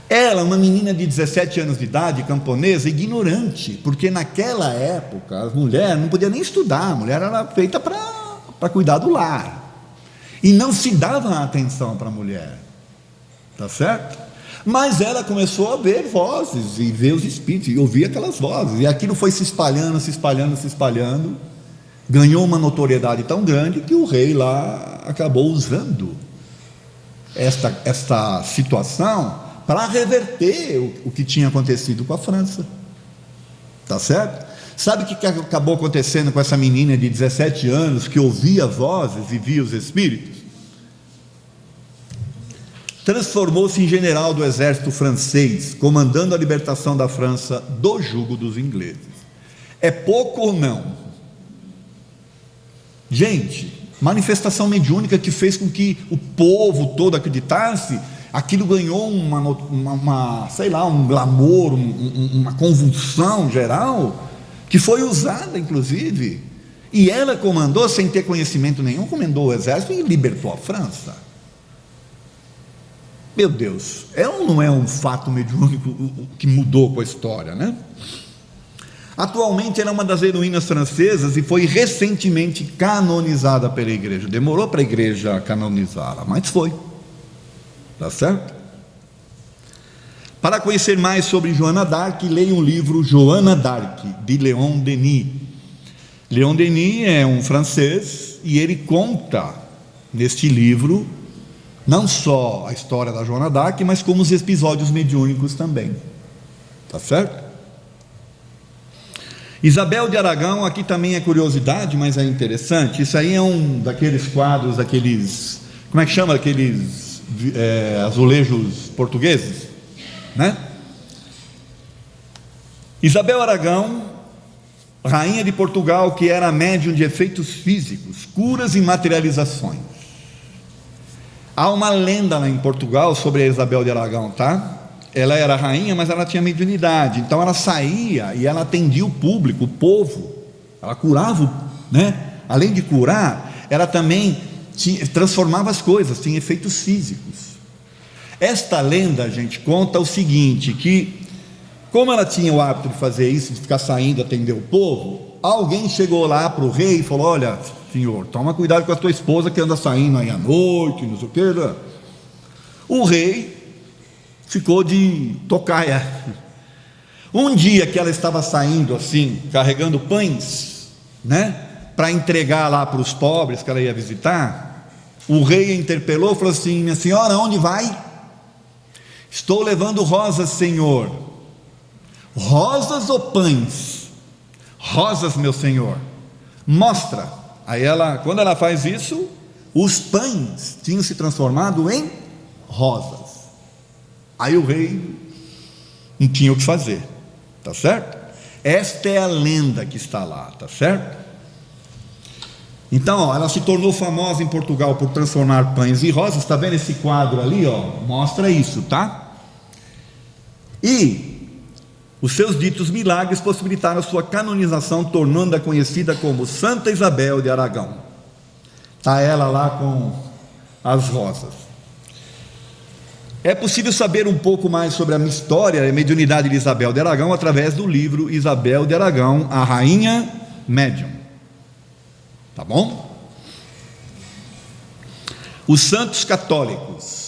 Ela, uma menina de 17 anos de idade, camponesa, ignorante, porque naquela época as mulheres não podiam nem estudar, a mulher era feita para cuidar do lar, e não se dava atenção para a mulher, tá certo? Mas ela começou a ver vozes, e ver os espíritos, e ouvir aquelas vozes, e aquilo foi se espalhando, ganhou uma notoriedade tão grande que o rei lá acabou usando esta situação para reverter o que tinha acontecido com a França, tá certo? Sabe o que acabou acontecendo com essa menina de 17 anos que ouvia vozes e via os espíritos? Transformou-se em general do exército francês, comandando a libertação da França do jugo dos ingleses. É pouco ou não? Gente, manifestação mediúnica que fez com que o povo todo acreditasse. Aquilo ganhou sei lá, um glamour, uma convulsão geral, que foi usada inclusive, e ela comandou sem ter conhecimento nenhum, comandou o exército e libertou a França. Meu Deus, é ou não é um fato mediúnico que mudou com a história, né? Atualmente ela é uma das heroínas francesas e foi recentemente canonizada pela igreja. Demorou para a igreja canonizá-la, mas foi. Tá certo? Para conhecer mais sobre Joana d'Arc, leia o livro Joana d'Arc, de Léon Denis. Léon Denis é um francês e ele conta neste livro não só a história da Joana d'Arc, mas como os episódios mediúnicos também. Tá certo? Isabel de Aragão, aqui também é curiosidade, mas é interessante. Isso aí é um daqueles quadros, daqueles, como é que chama, aqueles azulejos portugueses, né? Isabel Aragão, rainha de Portugal, que era médium de efeitos físicos, curas e materializações. Há uma lenda lá em Portugal sobre a Isabel de Aragão, tá? Ela era rainha, mas ela tinha mediunidade, então ela saía e ela atendia o público, o povo, ela curava, né? Além de curar, ela também transformava as coisas, tinha efeitos físicos. Esta lenda, gente, conta o seguinte, que como ela tinha o hábito de fazer isso, de ficar saindo, atender o povo, alguém chegou lá para o rei e falou: olha, senhor, toma cuidado com a tua esposa que anda saindo aí à noite, não sei o que. O rei ficou de tocaia. Um dia que ela estava saindo assim, carregando pães, né, para entregar lá para os pobres que ela ia visitar, o rei a interpelou e falou assim: minha senhora, onde vai? Estou levando rosas, senhor. Rosas ou pães? Rosas, meu senhor. Mostra. Aí ela, quando ela faz isso, os pães tinham se transformado em rosas. Aí o rei não tinha o que fazer, tá certo? Esta é a lenda que está lá, tá certo? Então, ó, ela se tornou famosa em Portugal por transformar pães em rosas. Está vendo esse quadro ali, ó? Mostra isso, tá? E os seus ditos milagres possibilitaram a sua canonização, tornando-a conhecida como Santa Isabel de Aragão. Está ela lá com as rosas. É possível saber um pouco mais sobre a história e a mediunidade de Isabel de Aragão através do livro Isabel de Aragão, a Rainha Médium. Tá bom? Os santos católicos.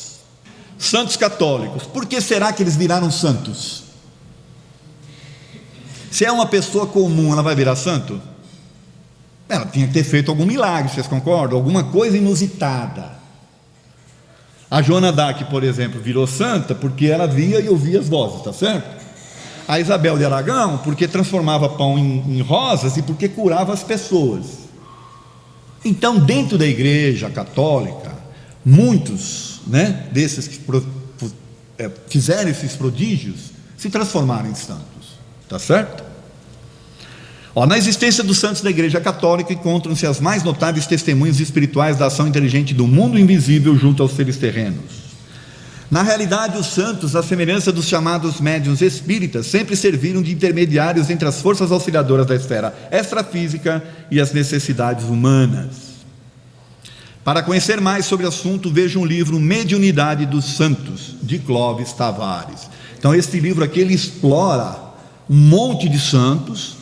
Santos católicos, por que será que eles viraram santos? Se é uma pessoa comum, ela vai virar santo? Ela tinha que ter feito algum milagre, vocês concordam? Alguma coisa inusitada. A Joana d'Arc, por exemplo, virou santa porque ela via e ouvia as vozes, tá certo? A Isabel de Aragão, porque transformava pão em rosas e porque curava as pessoas. Então, dentro da igreja católica, muitos, né, desses que fizeram esses prodígios se transformaram em santos, tá certo? Ó, na existência dos santos da igreja católica encontram-se as mais notáveis testemunhas espirituais da ação inteligente do mundo invisível junto aos seres terrenos. Na realidade, os santos, à semelhança dos chamados médiuns espíritas, sempre serviram de intermediários entre as forças auxiliadoras da esfera extrafísica e as necessidades humanas. Para conhecer mais sobre o assunto, veja um livro Mediunidade dos Santos, de Clóvis Tavares. Então, este livro aqui, ele explora um monte de santos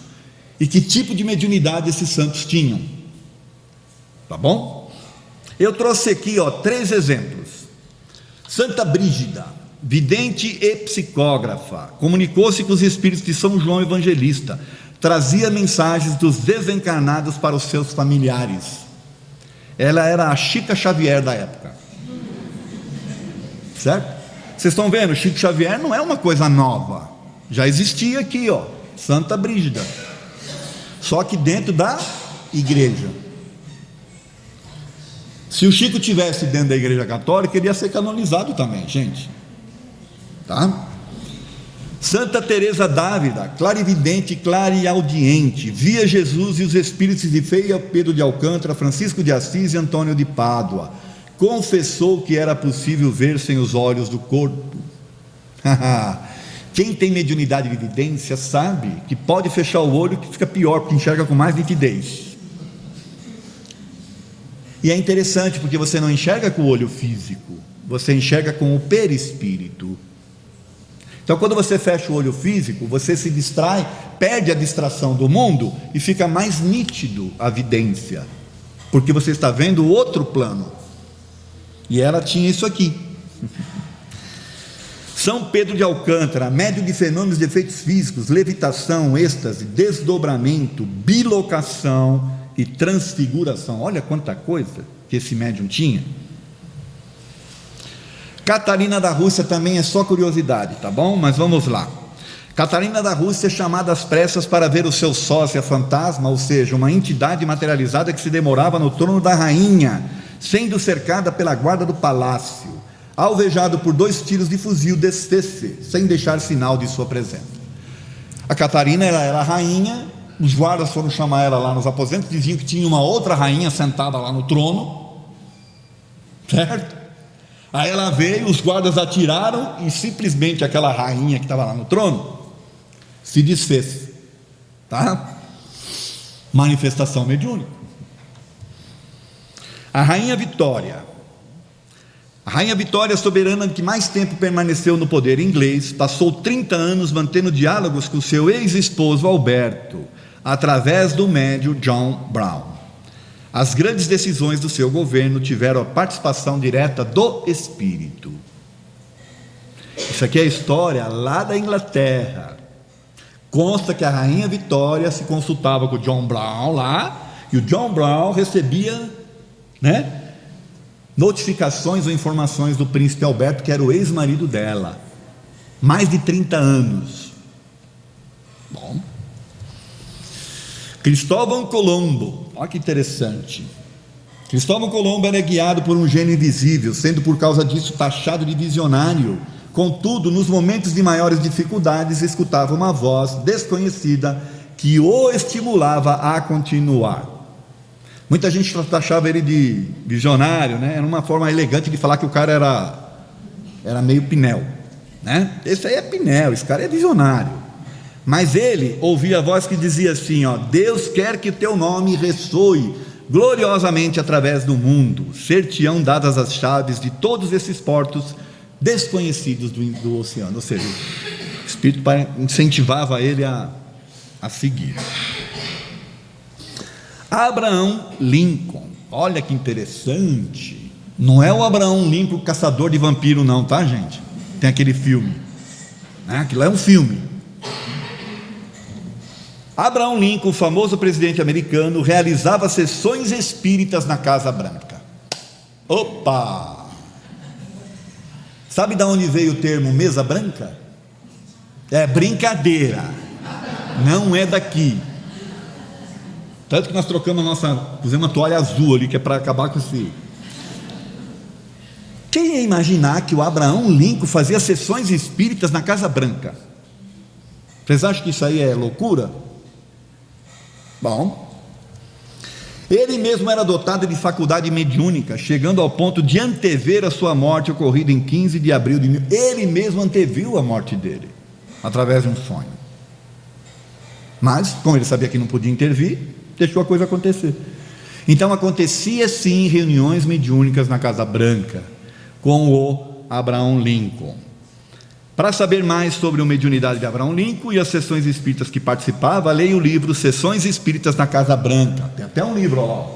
e que tipo de mediunidade esses santos tinham. Tá bom? Eu trouxe aqui, ó, 3 exemplos. Santa Brígida, vidente e psicógrafa, comunicou-se com os espíritos de São João Evangelista, trazia mensagens dos desencarnados para os seus familiares. Ela era a Chica Xavier da época, certo? Vocês estão vendo, Chico Xavier não é uma coisa nova, já existia aqui, ó, Santa Brígida, só que dentro da igreja. Se o Chico tivesse dentro da igreja católica, ele ia ser canonizado também, gente. Tá? Santa Teresa d'Ávila, clarividente, clareaudiente, via Jesus e os espíritos de Feia, Pedro de Alcântara, Francisco de Assis e Antônio de Pádua. Confessou que era possível ver sem os olhos do corpo. Quem tem mediunidade de evidência sabe que pode fechar o olho que fica pior, porque enxerga com mais nitidez. E é interessante porque você não enxerga com o olho físico, você enxerga com o perispírito. Então, quando você fecha o olho físico, você se distrai, perde a distração do mundo e fica mais nítido a vidência, porque você está vendo o outro plano. E ela tinha isso aqui. São Pedro de Alcântara, médio de fenômenos de efeitos físicos, levitação, êxtase, desdobramento, bilocação e transfiguração. Olha quanta coisa que esse médium tinha. Catarina da Rússia também é só curiosidade, tá bom? Mas vamos lá. Catarina da Rússia é chamada às pressas para ver o seu sócia fantasma, ou seja, uma entidade materializada que se demorava no trono da rainha, sendo cercada pela guarda do palácio. Alvejado por 2 tiros de fuzil, desfez-se, sem deixar sinal de sua presença. A Catarina, ela era a rainha, os guardas foram chamar ela lá nos aposentos, diziam que tinha uma outra rainha sentada lá no trono, certo? Aí ela veio, os guardas atiraram e simplesmente aquela rainha que estava lá no trono se desfez, tá? Manifestação mediúnica. A Rainha Vitória, soberana que mais tempo permaneceu no poder inglês, passou 30 anos mantendo diálogos com seu ex-esposo Alberto, através do médium John Brown. As grandes decisões do seu governo tiveram a participação direta do espírito. Isso aqui é a história lá da Inglaterra. Consta que a Rainha Vitória se consultava com o John Brown lá, e o John Brown recebia, notificações ou informações do príncipe Alberto, que era o ex-marido dela, mais de 30 anos. Bom, Cristóvão Colombo, olha que interessante. Cristóvão Colombo era guiado por um gênio invisível, sendo por causa disso taxado de visionário. Contudo, nos momentos de maiores dificuldades, escutava uma voz desconhecida que o estimulava a continuar. Muita gente taxava ele de visionário, Era uma forma elegante de falar que o cara era meio Pinel, Esse aí é Pinel, esse cara é visionário. Mas ele ouvia a voz que dizia assim, Deus quer que teu nome ressoe gloriosamente através do mundo, ser-te-ão dadas as chaves de todos esses portos desconhecidos do oceano. Ou seja, o Espírito incentivava ele a seguir. Abraão Lincoln, olha que interessante. Não é o Abraão Lincoln, caçador de vampiro não, tá, gente? Tem aquele filme, Aquilo é um filme. Abraão Lincoln, famoso presidente americano, realizava sessões espíritas na Casa Branca. Opa! Sabe de onde veio o termo mesa branca? É brincadeira, não é daqui. Tanto que nós trocamos pusemos uma toalha azul ali, que é para acabar com esse. Quem ia imaginar que o Abraão Lincoln fazia sessões espíritas na Casa Branca? Vocês acham que isso aí é loucura? Bom, ele mesmo era dotado de faculdade mediúnica, chegando ao ponto de antever a sua morte, ocorrida em 15 de abril de 1000. Ele mesmo anteviu a morte dele, através de um sonho. Mas, como ele sabia que não podia intervir, deixou a coisa acontecer. Então acontecia sim reuniões mediúnicas na Casa Branca, com o Abraão Lincoln. Para saber mais sobre a mediunidade de Abraão Lincoln e as sessões espíritas que participava, leia o livro Sessões Espíritas na Casa Branca. Tem até um livro lá.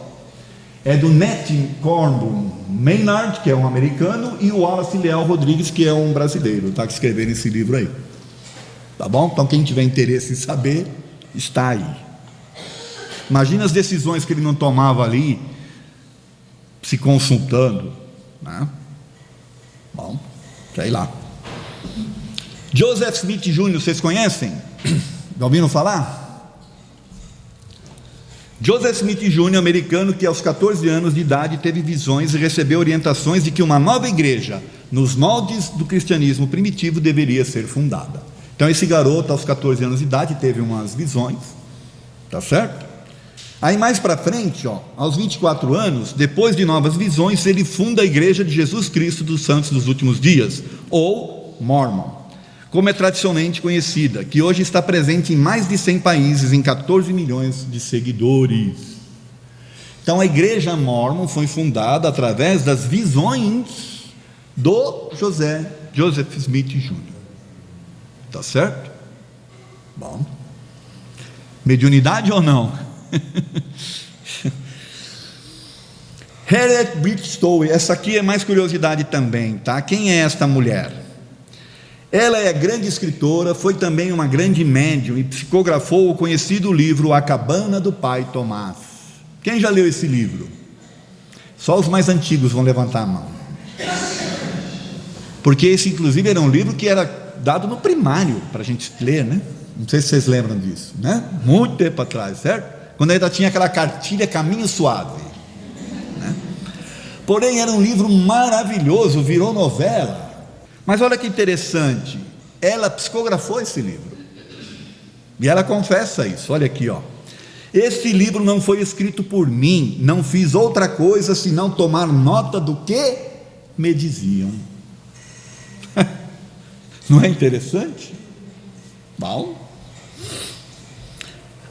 É do Nat Cornbull Maynard, que é um americano, e o Wallace Leal Rodrigues, que é um brasileiro, que escrevendo esse livro aí. Tá bom? Então quem tiver interesse em saber, está aí. Imagina as decisões que ele não tomava ali, se consultando, Bom, sei lá. Joseph Smith Jr., vocês conhecem? Já ouviram falar? Joseph Smith Jr., americano, que aos 14 anos de idade teve visões e recebeu orientações de que uma nova igreja, nos moldes do cristianismo primitivo, deveria ser fundada. Então esse garoto, aos 14 anos de idade, teve umas visões, tá certo? Aí mais para frente, aos 24 anos, depois de novas visões, ele funda a Igreja de Jesus Cristo dos Santos dos Últimos Dias, ou Mormon, como é tradicionalmente conhecida, que hoje está presente em mais de 100 países, em 14 milhões de seguidores. Então a Igreja Mormon foi fundada através das visões do Joseph Smith Jr. Tá certo? Bom. Mediunidade ou não? Harriet Bristow, essa aqui é mais curiosidade também, tá? Quem é esta mulher? Ela é grande escritora, foi também uma grande médium e psicografou o conhecido livro A Cabana do Pai Tomás. Quem já leu esse livro? Só os mais antigos vão levantar a mão. Porque esse inclusive era um livro que era dado no primário para a gente ler, né? Não sei se vocês lembram disso, né? Muito tempo atrás, certo? Quando ainda tinha aquela cartilha Caminho Suave, né? Porém era um livro maravilhoso, virou novela. Mas olha que interessante, ela psicografou esse livro, e ela confessa isso, olha aqui, esse livro não foi escrito por mim, não fiz outra coisa senão tomar nota do que me diziam. Não é interessante? Bom,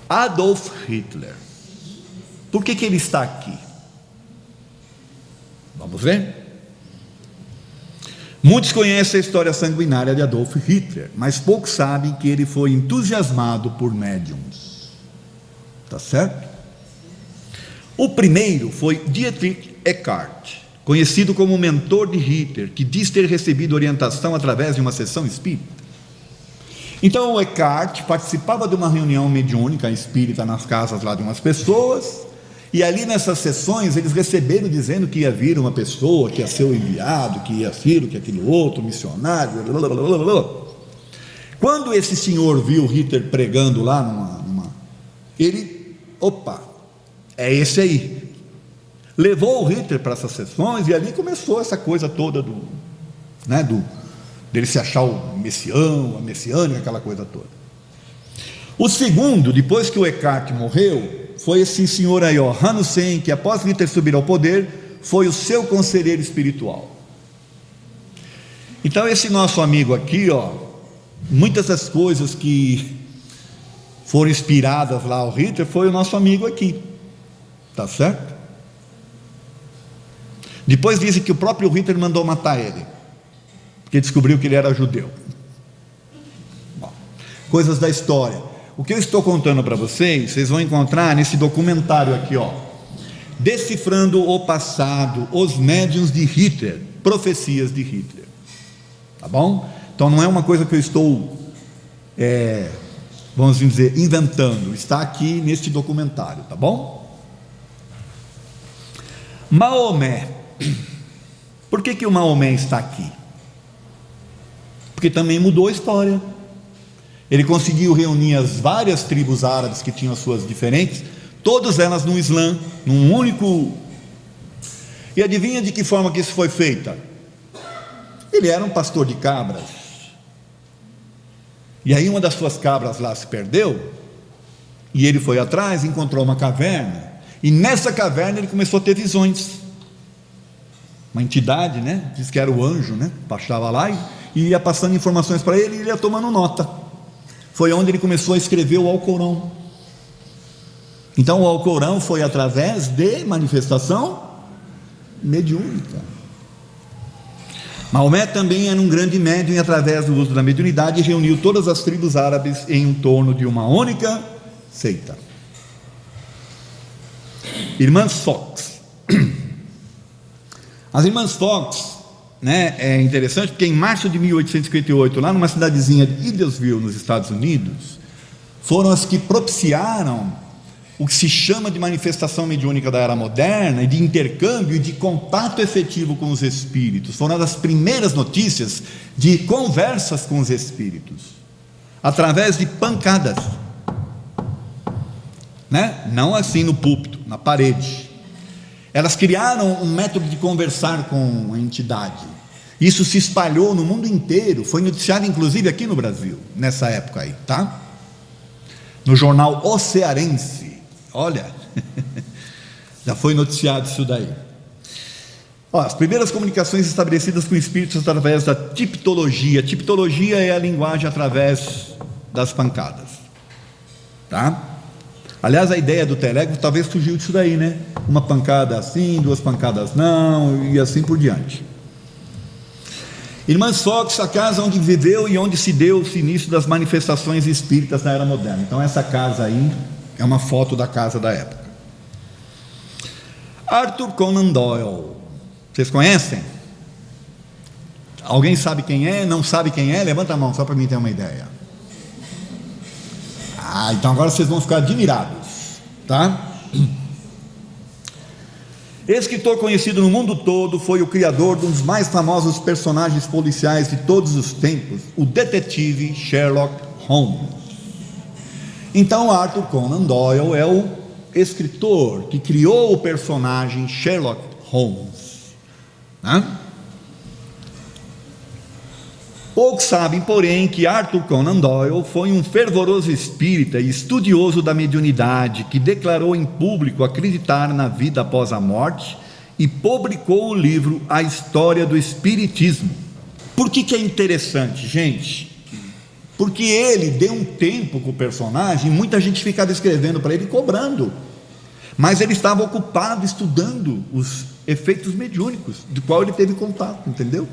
Adolf Hitler, por que ele está aqui? Vamos ver? Muitos conhecem a história sanguinária de Adolf Hitler, mas poucos sabem que ele foi entusiasmado por médiums. Tá certo? O primeiro foi Dietrich Eckart, conhecido como mentor de Hitler, que diz ter recebido orientação através de uma sessão espírita. Então o Eckart participava de uma reunião mediúnica espírita nas casas lá de umas pessoas, e ali nessas sessões eles receberam dizendo que ia vir uma pessoa, que ia ser o enviado, que ia aquilo, que aquilo outro, missionário, blá, blá, blá, blá, blá. Quando esse senhor viu Hitler pregando lá ele, opa, é esse aí. Levou o Hitler para essas sessões, e ali começou essa coisa toda dele se achar o messião, a messiânica, aquela coisa toda. O segundo, depois que o Eckart morreu, foi esse senhor aí, Hanussen, que após Hitler subir ao poder, foi o seu conselheiro espiritual. Então esse nosso amigo aqui, muitas das coisas que foram inspiradas lá ao Hitler, foi o nosso amigo aqui, tá certo? Depois dizem que o próprio Hitler mandou matar ele, porque descobriu que ele era judeu. Bom, coisas da história. O que eu estou contando para vocês, vocês vão encontrar nesse documentário aqui, Decifrando o Passado, os Médiuns de Hitler, Profecias de Hitler. Tá bom? Então não é uma coisa que eu estou, vamos dizer, inventando, está aqui neste documentário, tá bom? Maomé. Por que o Maomé está aqui? Porque também mudou a história. Ele conseguiu reunir as várias tribos árabes que tinham as suas diferentes, todas elas no Islã, num único. E adivinha de que forma que isso foi feito? Ele era um pastor de cabras, e aí uma das suas cabras lá se perdeu, e ele foi atrás, encontrou uma caverna, e nessa caverna ele começou a ter visões. Uma entidade, diz que era o anjo, passava lá e ia passando informações para ele, e ele ia tomando nota. Foi onde ele começou a escrever o Alcorão. Então o Alcorão foi através de manifestação mediúnica. Maomé também era um grande médium, e através do uso da mediunidade reuniu todas as tribos árabes em torno de uma única seita. Irmãs Fox. As irmãs Fox, é interessante porque em março de 1858, lá numa cidadezinha de Idlesville, nos Estados Unidos, foram as que propiciaram o que se chama de manifestação mediúnica da era moderna, e de intercâmbio e de contato efetivo com os espíritos. Foram as primeiras notícias de conversas com os espíritos, através de pancadas. né? Não assim no púlpito, na parede. Elas criaram um método de conversar com a entidade. Isso se espalhou no mundo inteiro, foi noticiado inclusive aqui no Brasil, nessa época aí, tá? No jornal O Cearense, olha, já foi noticiado isso daí. Ó, as primeiras comunicações estabelecidas com espíritos através da tipologia. Tipologia é a linguagem através das pancadas, tá? Aliás, a ideia do telégrafo talvez surgiu disso daí, né? Uma pancada assim, duas pancadas não, e assim por diante. Irmãs Fox, a casa onde viveu e onde se deu o início das manifestações espíritas na era moderna. Então essa casa aí é uma foto da casa da época. Arthur Conan Doyle, vocês conhecem? Alguém sabe quem é? Não sabe quem é? Levanta a mão só para mim ter uma ideia. Ah, então agora vocês vão ficar admirados, tá? Escritor conhecido no mundo todo, foi o criador de um dos mais famosos personagens policiais de todos os tempos, o detetive Sherlock Holmes. Então Arthur Conan Doyle é o escritor que criou o personagem Sherlock Holmes, né? Poucos sabem, porém, que Arthur Conan Doyle foi um fervoroso espírita e estudioso da mediunidade, que declarou em público acreditar na vida após a morte e publicou o livro A História do Espiritismo. Por que é interessante, gente? Porque ele deu um tempo com o personagem, muita gente ficava escrevendo para ele e cobrando, mas ele estava ocupado estudando os efeitos mediúnicos, do qual ele teve contato, entendeu?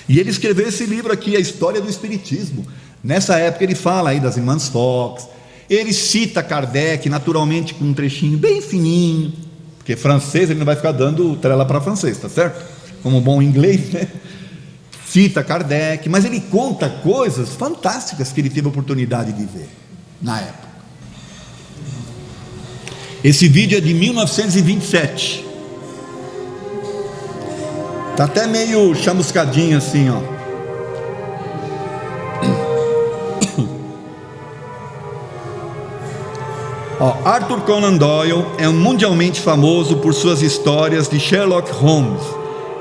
E ele escreveu esse livro aqui, A História do Espiritismo. Nessa época ele fala aí das irmãs Fox, ele cita Kardec, naturalmente com um trechinho bem fininho, porque francês ele não vai ficar dando trela para francês, tá certo? Como bom inglês, né? Cita Kardec, mas ele conta coisas fantásticas que ele teve a oportunidade de ver na época. Esse vídeo é de 1927. Está até meio chamuscadinho assim, ó. Arthur Conan Doyle é mundialmente famoso por suas histórias de Sherlock Holmes.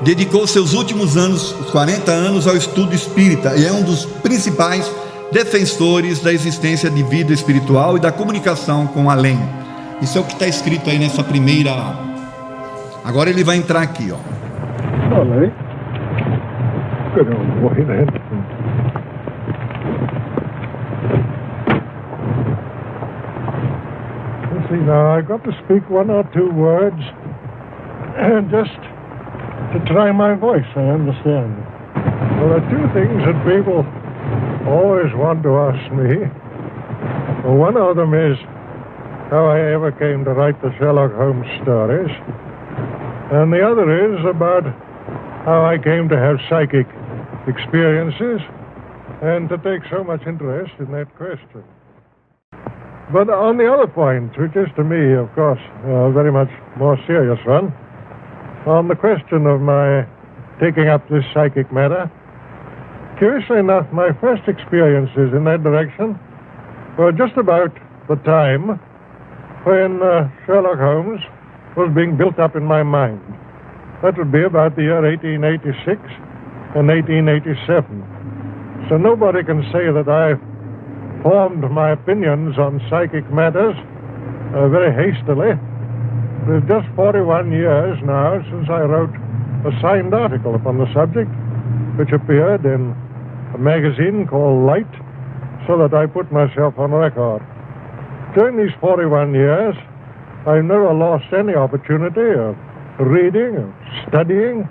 Dedicou seus últimos anos, os 40 anos, ao estudo espírita e é um dos principais defensores da existência de vida espiritual e da comunicação com o além. Isso é o que está escrito aí nessa primeira. Agora ele vai entrar aqui, ó. Olha, good old boy then. Let's see now, I've got to speak one or two words and just to try my voice, I understand. Well, there are two things that people always want to ask me. Well, one of them is how I ever came to write the Sherlock Holmes stories, and the other is about how I came to have psychic experiences and to take so much interest in that question. But on the other point, which is to me, of course, a very much more serious one, on the question of my taking up this psychic matter, curiously enough, my first experiences in that direction were just about the time when Sherlock Holmes was being built up in my mind. That would be about the year 1886 and 1887. So nobody can say that I formed my opinions on psychic matters very hastily. It's just 41 years now since I wrote a signed article upon the subject, which appeared in a magazine called Light, so that I put myself on record. During these 41 years, I've never lost any opportunity of reading, of studying,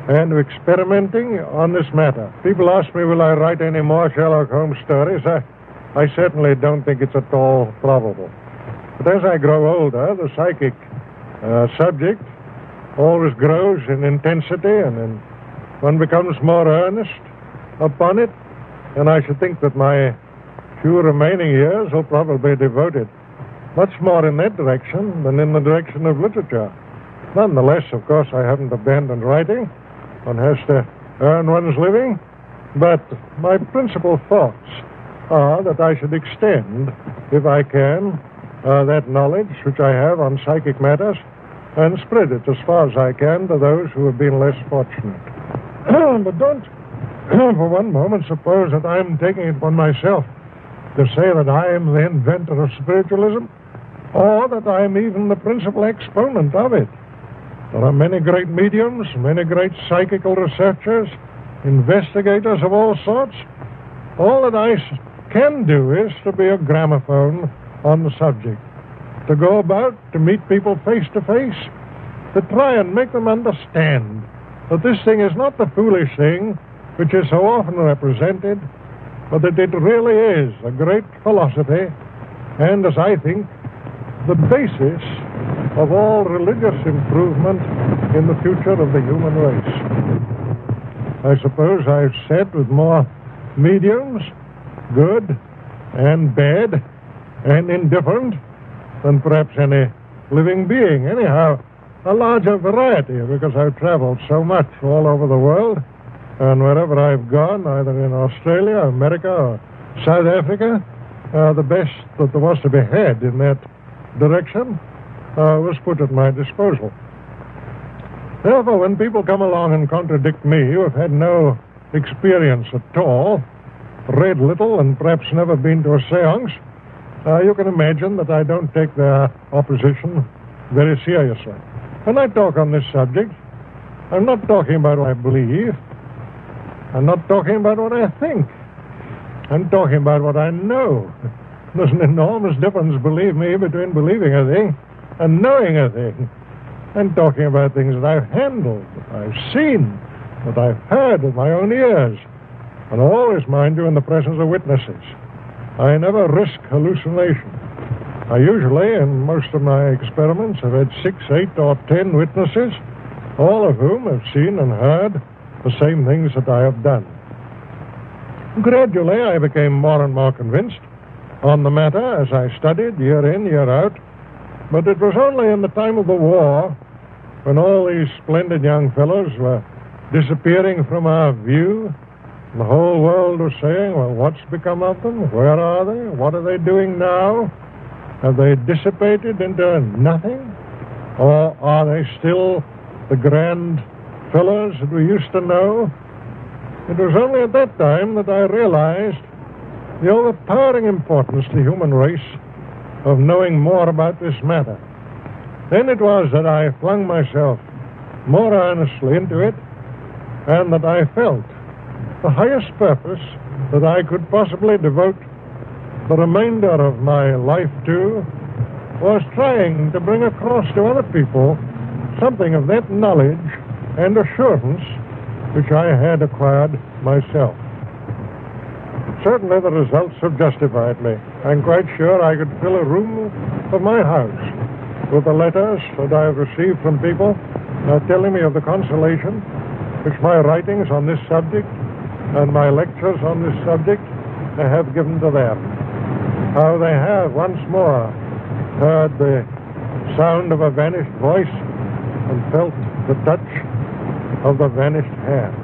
and of experimenting on this matter. People ask me, will I write any more Sherlock Holmes stories? I certainly don't think it's at all probable. But as I grow older, the psychic subject always grows in intensity, and one becomes more earnest upon it, and I should think that my few remaining years will probably be devoted much more in that direction than in the direction of literature. Nonetheless, of course, I haven't abandoned writing. One has to earn one's living, but my principal thoughts are that I should extend, if I can, that knowledge which I have on psychic matters and spread it as far as I can to those who have been less fortunate. But don't for one moment suppose that I'm taking it upon myself to say that I am the inventor of spiritualism, or that I am even the principal exponent of it. There are many great mediums, many great psychical researchers, investigators of all sorts. All that I can do is to be a gramophone on the subject, to go about, to meet people face to face, to try and make them understand that this thing is not the foolish thing which is so often represented, but that it really is a great philosophy, and, as I think, the basis of all religious improvement in the future of the human race. I suppose I've said with more mediums, good and bad and indifferent, than perhaps any living being. Anyhow, a larger variety, because I've traveled so much all over the world, and wherever I've gone, either in Australia, America, or South Africa, the best that there was to be had in that direction was put at my disposal. Therefore, when people come along and contradict me, who have had no experience at all, read little, and perhaps never been to a seance, you can imagine that I don't take their opposition very seriously. When I talk on this subject, I'm not talking about what I believe. I'm not talking about what I think. I'm talking about what I know. There's an enormous difference, believe me, between believing a thing and knowing a thing. I'm talking about things that I've handled, that I've seen, that I've heard with my own ears, and always, mind you, in the presence of witnesses. I never risk hallucination. I usually, in most of my experiments, have had 6, 8, or 10 witnesses, all of whom have seen and heard the same things that I have done. Gradually, I became more and more convinced on the matter as I studied year in, year out, but it was only in the time of the war, when all these splendid young fellows were disappearing from our view, and the whole world was saying, well, what's become of them? Where are they? What are they doing now? Have they dissipated into nothing? Or are they still the grand fellows that we used to know? It was only at that time that I realized the overpowering importance to the human race of knowing more about this matter. Then it was that I flung myself more earnestly into it, and that I felt the highest purpose that I could possibly devote the remainder of my life to was trying to bring across to other people something of that knowledge and assurance which I had acquired myself. Certainly the results have justified me. I'm quite sure I could fill a room of my house with the letters that I have received from people telling me of the consolation which my writings on this subject and my lectures on this subject have given to them. How they have once more heard the sound of a vanished voice and felt the touch of the vanished hand.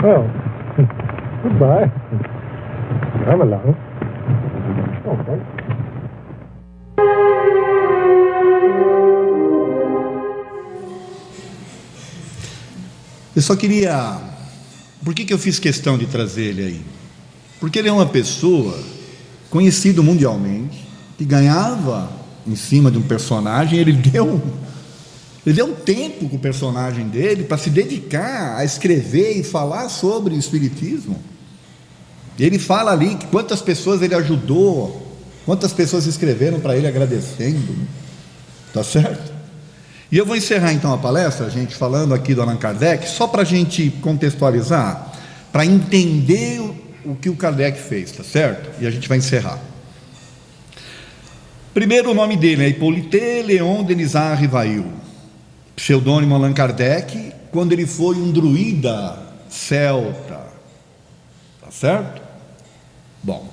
Well, goodbye. Come along. Okay. Eu só queria... Por que eu fiz questão de trazer ele aí? Porque ele é uma pessoa conhecido mundialmente, que ganhava em cima de um personagem. Ele deu um tempo com o personagem dele para se dedicar a escrever e falar sobre o espiritismo. Ele fala ali que quantas pessoas ele ajudou, quantas pessoas escreveram para ele agradecendo, tá certo? E eu vou encerrar então a palestra, gente, falando aqui do Allan Kardec, só para a gente contextualizar, para entender o que o Kardec fez, tá certo? E a gente vai encerrar. Primeiro, o nome dele é Hippolyte Léon Denisard Rivail, pseudônimo Allan Kardec, quando ele foi um druida celta, tá certo? Bom,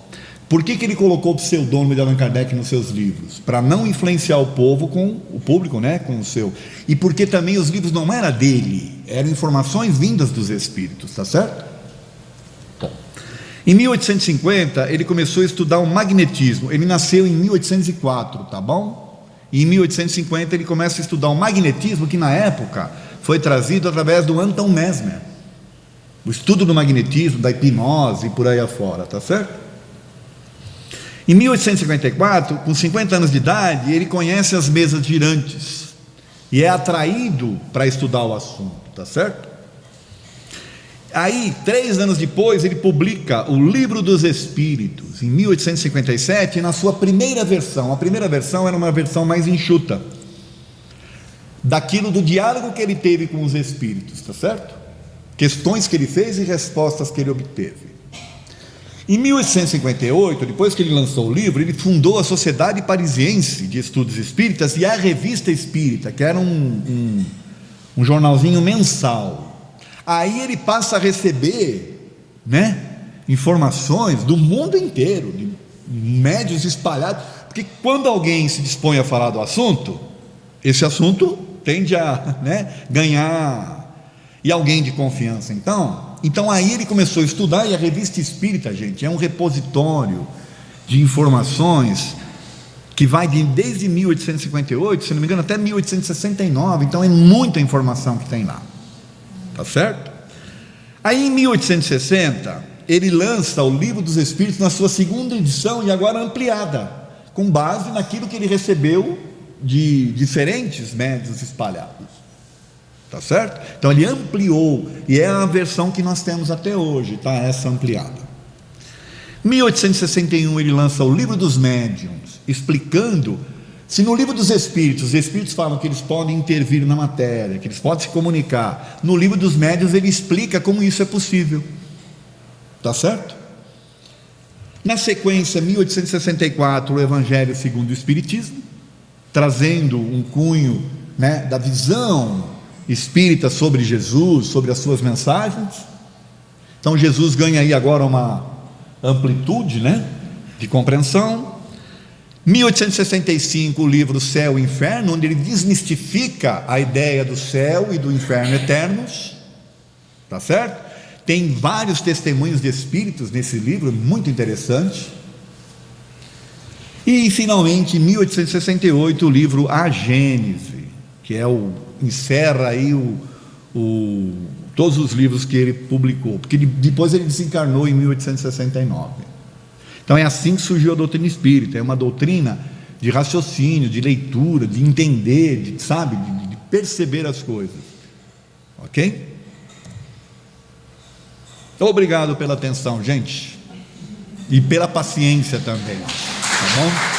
por que ele colocou o pseudônimo de Allan Kardec nos seus livros? Para não influenciar o público, né, com o seu. E porque também os livros não eram dele, eram informações vindas dos espíritos, tá certo? Em 1850, ele começou a estudar o magnetismo. Ele nasceu em 1804, tá bom? E em 1850 ele começa a estudar o magnetismo, que na época foi trazido através do Anton Mesmer. O estudo do magnetismo, da hipnose e por aí afora, tá certo? Em 1854, com 50 anos de idade, ele conhece as mesas girantes e é atraído para estudar o assunto, tá certo? Aí, 3 anos depois, ele publica o Livro dos Espíritos, em 1857, na sua primeira versão. A primeira versão era uma versão mais enxuta, daquilo do diálogo que ele teve com os espíritos, tá certo? Questões que ele fez e respostas que ele obteve. Em 1858, depois que ele lançou o livro, ele fundou a Sociedade Parisiense de Estudos Espíritas e a Revista Espírita, que era um jornalzinho mensal. Aí ele passa a receber, né, informações do mundo inteiro, de médiuns espalhados, porque quando alguém se dispõe a falar do assunto, esse assunto tende a, né, ganhar, e alguém de confiança. Então aí ele começou a estudar, e a Revista Espírita, gente, é um repositório de informações que vai desde 1858, se não me engano, até 1869, então é muita informação que tem lá. Tá certo? Aí em 1860 ele lança o Livro dos Espíritos na sua segunda edição, e agora ampliada, com base naquilo que ele recebeu de diferentes médiuns espalhados. Tá certo? Então ele ampliou, e é a versão que nós temos até hoje, tá? Essa ampliada. Em 1861 ele lança o Livro dos Médiuns, explicando. Se no Livro dos Espíritos, os Espíritos falam que eles podem intervir na matéria, que eles podem se comunicar, no Livro dos Médiuns ele explica como isso é possível. Tá certo? Na sequência, 1864, o Evangelho segundo o Espiritismo, trazendo um cunho, né, da visão espírita sobre Jesus, sobre as suas mensagens. Então Jesus ganha aí agora uma amplitude, né, de compreensão. 1865, o livro Céu e Inferno, onde ele desmistifica a ideia do céu e do inferno eternos, tá certo? Tem vários testemunhos de espíritos nesse livro, muito interessante. E finalmente, em 1868, o livro A Gênese, que é encerra aí todos os livros que ele publicou, porque depois ele desencarnou em 1869. Então é assim que surgiu a doutrina espírita. É uma doutrina de raciocínio, de leitura, de entender, de perceber as coisas. Ok? Obrigado pela atenção, gente, e pela paciência também, tá bom?